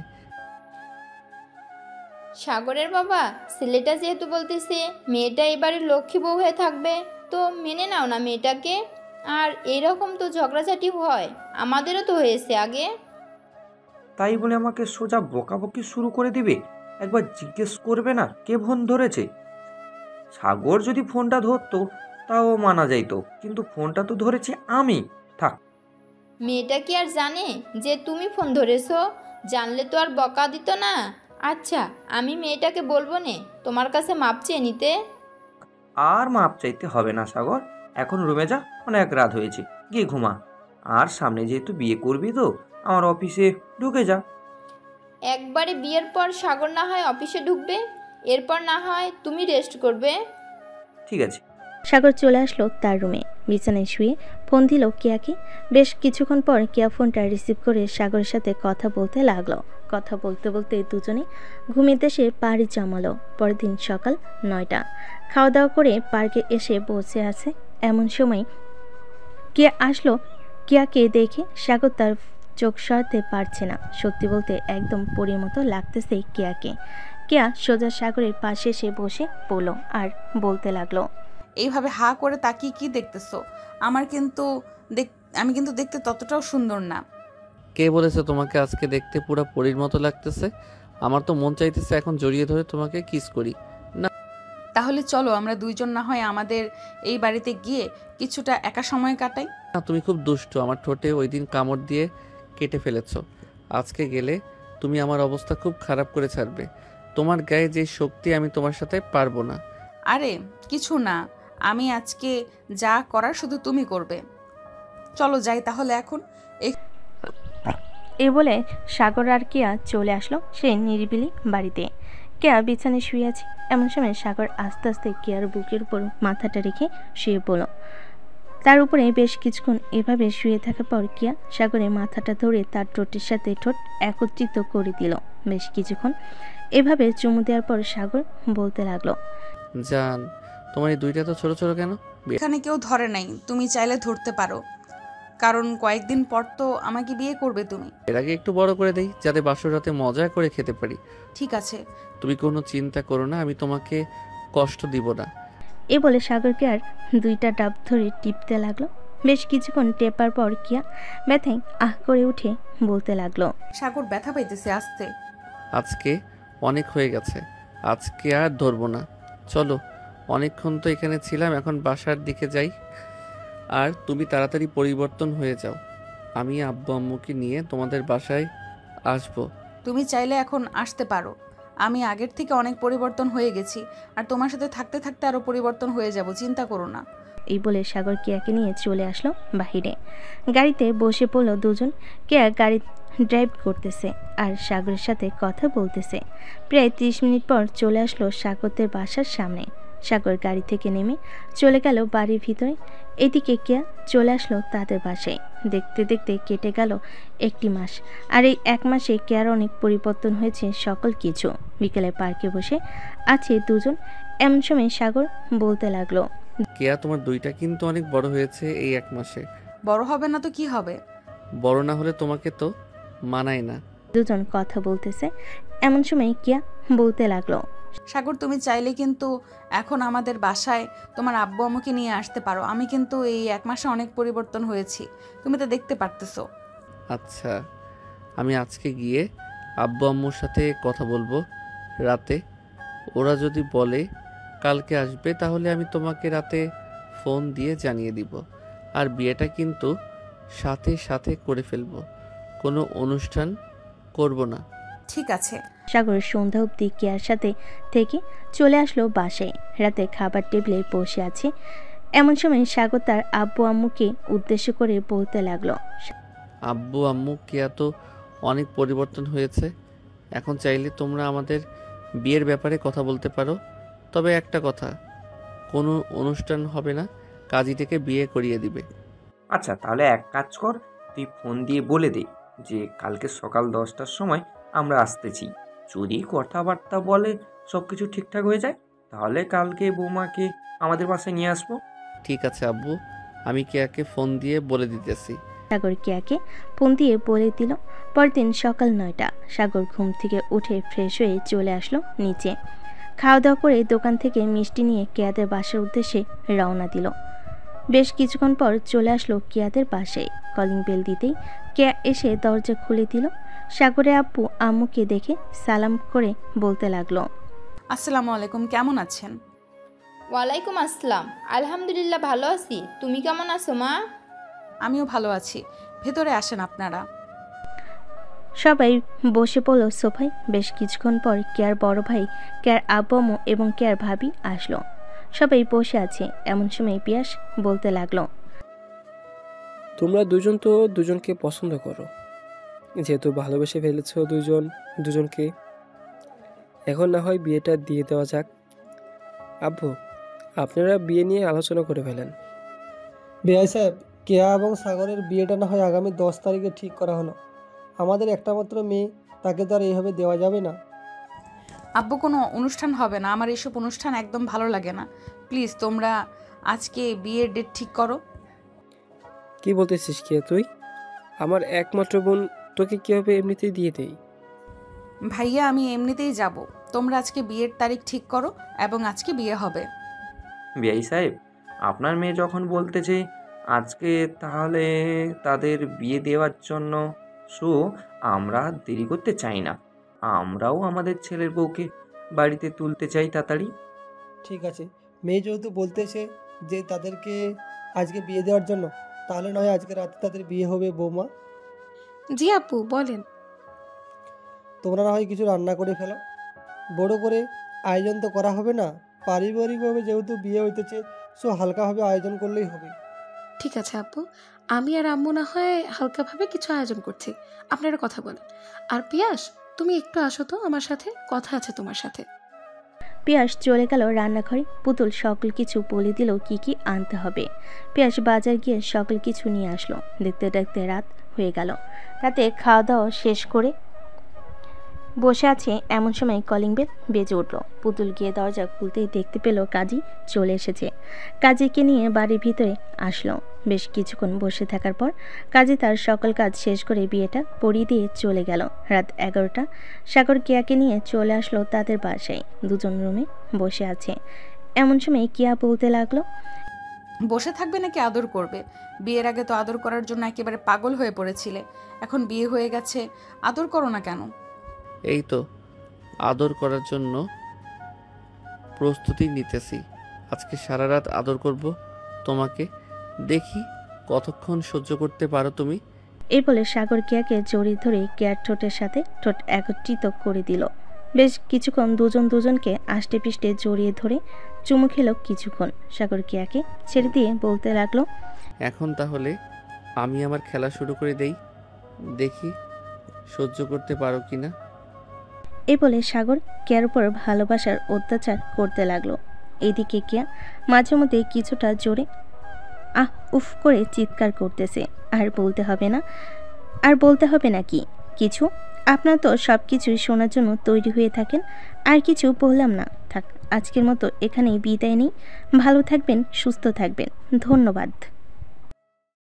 সাগরের বাবা, ছেলেটা যেহেতু বলতেছে মেয়েটা এবারে লক্ষ্মী বউ হয়ে থাকবে, তো মেনে নাও না মেয়েটাকে। আর এরকম তো ঝগড়াঝাটি হয়, আমাদেরও তো হয়েছে আগে। তাই বলে আমাকে সোজা বকাবকি শুরু করে দিবে? একবার জিজ্ঞেস করবে না কে ফোন ধরেছে? সাগর যদি ফোনটা ধরতো তাও মানা যাইতো, কিন্তু ফোনটা তো ধরেছি আমি। থাক। মেয়েটা কি আর জানে যে তুমি ফোন ধরেছো? জানলে তো আর বকা দিত না। আচ্ছা, আমি মেয়েটাকে বলবো নে তোমার কাছে মাপ চেয়ে নিতে। আর মাপ চাইতে হবে না সাগর, এখন রুমে যা, অনেক রাত হয়েছে, গিয়ে ঘুমা। আর সামনে যেহেতু বিয়ে করবি তো আমার অফিসে ঢুকে যা। একবারে বিয়ের পর সাগর না হয় অফিসে ঢুকবে, এরপর না হয় তুমি রেস্ট করবে। ঠিক আছে। সাগর চলে আসলো তার রুমে। বিছানায় শুয়ে ফোন দিল কেয়াকে। বেশ কিছুক্ষণ পর কেয়া ফোনটা রিসিভ করে সাগরের সাথে কথা বলতে লাগলো। কথা বলতে বলতে দুজনে ঘুমের দেশে পাড়ি জমালো। পরের দিন সকাল 9টা। খাওয়া দাওয়া করে পার্কে এসে বসে আছে। এমন সময় কেয়া আসলো। কেয়াকে দেখে সাগর তার চোখ সরাতে পারছে না। সত্যি বলতে একদম পরীর মতো লাগতেছে কেয়াকে। কেয়া সোজা সাগরের পাশে এসে বসে পড়ল আর বলতে লাগলো, এইভাবে হা করে তাকিয়ে কি দেখতেছো? আমি কিন্তু দেখতে ততটাও সুন্দর না। কে বলেছে তোমাকে আজকে দেখতে পুরো পরীর মতো লাগতেছে? আমার তো মন চাইতেছে এখন জড়িয়ে ধরে তোমাকে কিস করি। না, তাহলে চলো আমরা দুইজন না হয় আমাদের এই বাড়িতে গিয়ে কিছুটা একা সময় কাটাই। না, তুমি খুব দুষ্ট। আমার ঠোঁটে ওই দিন কামড় দিয়ে কেটে ফেলেছো। আজকে গেলে তুমি আমার অবস্থা খুব খারাপ করে ছাড়বে। তোমার গায়ে যে শক্তি, আমি তোমার সাথে পারবো না। আরে কিছু না, আমি আজকে যা করার শুধু তুমি করবে। চলো যাই তাহলে এখন। এই বলে সাগর আর কেয়া চলে আসলো সেই নিরিবিলি বাড়িতে। কেয়া বিছানায় শুয়ে আছে। এমন সময় সাগর আস্তে আস্তে কেয়ার বুকের উপর মাথাটা রেখে শুয়ে পড়ল। তার উপরে বেশ কিছুক্ষণ এভাবে শুয়ে থাকার পর কেয়া সাগরের মাথাটা ধরে তার ঠোঁটের সাথে ঠোঁট একত্রিত করে দিল। বেশ কিছুক্ষণ এভাবে চুমু দেওয়ার পর সাগর বলতে লাগলো, জান, তোমার এই দুইটা তো ছোট ছোট কেন? এখানে কেউ ধরে নাই, তুমি চাইলে ধরতে পারো, কারণ কয়েকদিন পর তো আমাকে বিয়ে করবে তুমি। এর আগে একটু বড় করে দেই, যাতে বাসর রাতে মজা করে খেতে পারি। ঠিক আছে। তুমি কোনো চিন্তা করো না, আমি তোমাকে কষ্ট দিব না। এ বলে সাগরকে আর দুইটা ডাব ধরে টিপতে লাগলো। বেশ কিছুক্ষণ টেপার পর কিয়া ব্যথায় আহ করে উঠে বলতে লাগলো, সাগর ব্যথা পাইতেছে, আসতে। আজকে অনেক হয়ে গেছে, আজকে আর ধরবো না। চলো, অনেকক্ষণ তো এখানে ছিলাম, এখন বাসার দিকে যাই। আর তুমি তাড়াতাড়ি পরিবর্তন হয়ে যাও, আমি আব্বু আম্মুকে নিয়ে তোমাদের বাসায় আসবো। তুমি চাইলে এখন আসতে পারো, আমি আগের থেকে অনেক পরিবর্তন হয়ে গেছি, আর তোমার সাথে থাকতে থাকতে আরও পরিবর্তন হয়ে যাব, চিন্তা করো না। এই বলে সাগর কেয়াকে নিয়ে চলে আসলো বাহিরে। গাড়িতে বসে পড়লো দুজন। কেয়া গাড়ি ড্রাইভ করতেছে আর সাগরের সাথে কথা বলতেছে। প্রায় 30 মিনিট পর চলে আসলো সাগরদের বাসার সামনে। সাগর গাড়ি থেকে নেমে চলে গেল বাড়ির ভিতরে। এদিকে কেয়া চলে আসলো তাদের বাসায়। দেখতে দেখতে কেটে গেল 1 মাস। আর এই 1 মাসে কেয়ার অনেক পরিবর্তন হয়েছে সকল কিছু। বিকেলে পার্কে বসে আছে দুজন। এমন সময় সাগর বলতে লাগলো, কেয়া, তোমার দুইটা কিন্তু অনেক বড় হয়েছে এই 1 মাসে। বড় হবে না তো কি হবে? বড় না হলে তোমাকে তো মানায় না। দুজন কথা বলতেছে। এমন সময় কিয়া বলতে লাগলো, সাগর, তুমি চাইলে কিন্তু এখন আমাদের বাসায় তোমার আব্বু আম্মুকে নিয়ে আসতে পারো। আমি কিন্তু এই 1 মাসে অনেক পরিবর্তন হয়েছি, তুমি তো দেখতে পারতেছো। আচ্ছা, আমি আজকে গিয়ে আব্বু আম্মুর সাথে কথা বলবো রাতে। ওরা যদি বলে কালকে আসবে, তাহলে আমি তোমাকে রাতে ফোন দিয়ে জানিয়ে দিব। আর বিয়েটা কিন্তু সাথে সাথে করে ফেলবো, কোনো অনুষ্ঠান করব না। ঠিক আছে। সাগর সন্ধ্যা অবধি কেয়ার সাথে থেকে চলে আসলো বাসায়। রাতে খাবার টেবিলে বসে আছে। এমন সময় সাগর তার আব্বু আম্মুকে উদ্দেশ্য করে বলতে লাগলো, আব্বু আম্মু, কেয়া তো অনেক পরিবর্তন হয়েছে। এখন চাইলে তোমরা আমাদের বিয়ের ব্যাপারে কথা বলতে পারো। তবে একটা কথা, কোনো অনুষ্ঠান হবে না, কাজী থেকে বিয়ে করিয়ে দিবে। আচ্ছা, তাহলে এক কাজ কর, তুই ফোন দিয়ে বলে দে যে কালকে সকাল 10টার সময় আমরা আসতেছি। যদি কথাবার্তা বলে সব কিছু ঠিকঠাক হয়ে যায়, তাহলে কালকে বৌমাকে আমাদের বাসায় নিয়ে আসবো। ঠিক আছে আব্বু, আমি কেয়াকে ফোন দিয়ে বলে দিতেছি। সাগর কেয়াকে ফোন দিয়ে বলে দিল। পরদিন সকাল 9টা। সাগর ঘুম থেকে উঠে ফ্রেশ হয়ে চলে আসলো নিচে। খাওয়া দাওয়া করে দোকান থেকে মিষ্টি নিয়ে কেয়াদের বাসার উদ্দেশ্যে রওনা দিল। বেশ কিছুক্ষণ পর চলে আসলো কেয়াদের বাসায়। কলিং বেল দিতেই কেয়া এসে দরজা খুলে দিল। সাগরের আব্বু আম্মুকে দেখে সালাম করে বলতে লাগলো, আসসালামু আলাইকুম, কেমন আছেন? ওয়ালাইকুম আসসালাম। আলহামদুলিল্লাহ ভালো আছি, তুমি কেমন আছো মা? আমিও ভালো আছি, ভেতরে আসেন আপনারা। সবাই বসে পড়ল সোফায়। বেশ কিছুক্ষণ পর কেয়ার বড় ভাই, কেয়ার আব্বু আম্মু এবং কেয়ার ভাবি আসলো। সবাই বসে আছে। এমন সময় পিয়াস বলতে লাগলো, তোমরা দুজন তো দুজনকে পছন্দ করো, যেহেতু ভালোবেসে ফেলেছ দুজনকে, এখন না হয় বিয়েটা দিয়ে দেওয়া যাক। আব্বু, আপনারা বিয়ে নিয়ে আলোচনা করে ফেলেন। বেআই সাহেব, কেয়া এবং সাগরের বিয়েটা না হয় আগামী 10 তারিখে ঠিক করা হলো। আমাদের একটা মাত্র মেয়ে, তাকে তো আর এইভাবে দেওয়া যাবে না। আব্বু, কোনো অনুষ্ঠান হবে না, আমার এসব অনুষ্ঠান একদম ভালো লাগে না। প্লিজ তোমরা আজকে বিয়ের ডেট ঠিক করো। কি বলতেছিস কে তুই? আমার একমাত্র বোন, তোকে কীভাবে এমনিতেই দিয়ে দেই? ভাইয়া, আমি এমনিতেই যাব, তোমরা আজকে বিয়ের তারিখ ঠিক করো এবং আজকে বিয়ে হবে। বিআই সাহেব, আপনার মেয়ে যখন বলতেছে আজকে, তাহলে তাদের বিয়ে দেওয়ার জন্য আমরা দেরি করতে চাই না। আমরাও আমাদের ছেলের বউকে বাড়িতে তুলতে চাই তাড়াতাড়ি। ঠিক আছে, মেয়ে যেহেতু বলতেছে যে তাদেরকে আজকে বিয়ে দেওয়ার জন্য, তাহলে নয় আজকে রাতে তাদের বিয়ে হবে বৌমা। জি আপু, বলেন। তোমরা না হয় কিছু রান্না করে ফেলো, বড় করে আয়োজন তো করা হবে না। পারিবারিকভাবে যেহেতু বিয়ে হইতেছে, হালকাভাবে আয়োজন করলেই হবে। ঠিক আছে আপু, আমি আর আম্মু না হয় হালকাভাবে কিছু আয়োজন করছি, আপনারা কথা বলেন। আর পিয়াস, তুমি একটু আসো তো আমার সাথে, কথা আছে তোমার সাথে। পিয়াস চলে গেল রান্নাঘরে। পুতুল সকল কিছু বলে দিল কি কি আনতে হবে। পিয়াস বাজার গিয়ে সকল কিছু নিয়ে আসলো। দেখতে দেখতে রাত হয়ে গেল। রাতে খাওয়া দাওয়া শেষ করে বসে আছে এমন সময় কলিং বেল বেজে উঠল। পুতুল গিয়ে দরজা খুলতেই দেখতে পেল কাজী চলে এসেছে। কাজীকে নিয়ে বাড়ির ভিতরে আসলো। বেশ কিছুক্ষণ বসে থাকার পর কাজী তার সকল কাজ শেষ করে বিয়েটা পড়িয়ে দিয়ে চলে গেল। রাত 11টা সাগর কিয়াকে নিয়ে চলে আসলো তাদের বাসায়। দুজন রুমে বসে আছে। এমন সময় কিয়া বলতে লাগলো, বসে থাকবে নাকি আদর করবে? বিয়ের আগে তো আদর করার জন্য একেবারে পাগল হয়ে পড়েছিলে, এখন বিয়ে হয়ে গেছে, আদর করো না কেন? এই তো আদর করার জন্য প্রস্তুতি নিতেছি। আজকে সারা রাত আদর করব তোমাকে, দেখি কতক্ষণ সহ্য করতে পারো তুমি। এই বলে সাগর কিয়াকে জড়িয়ে ধরে কিয়ার ঠোঁটের সাথে ঠোঁট একত্রিত করে দিল। বেশ কিছুক্ষণ দুজনকে আষ্টে পিষ্টে জড়িয়ে ধরে চুমু খেল কিছুক্ষণ। সাগর কিয়াকে ছেড়ে দিয়ে বলতে লাগলো, এখন তাহলে আমি আমার খেলা শুরু করে দেই, দেখি সহ্য করতে পারো কিনা। এই বলে সাগর কিয়ার উপর ভালোবাসার অত্যাচার করতে লাগলো। এদিকে কিয়া মাঝে মধ্যে কিছুটা জোরে আহ উফ করে চিৎকার করতেছে। আর বলতে হবে না কি কিছু? আপনার তো সব কিছুই শোনার জন্য তৈরি হয়ে থাকেন, আর কিছু বললাম না। থাক, আজকের মতো এখানেই বিদায় নিই। ভালো থাকবেন, সুস্থ থাকবেন, ধন্যবাদ।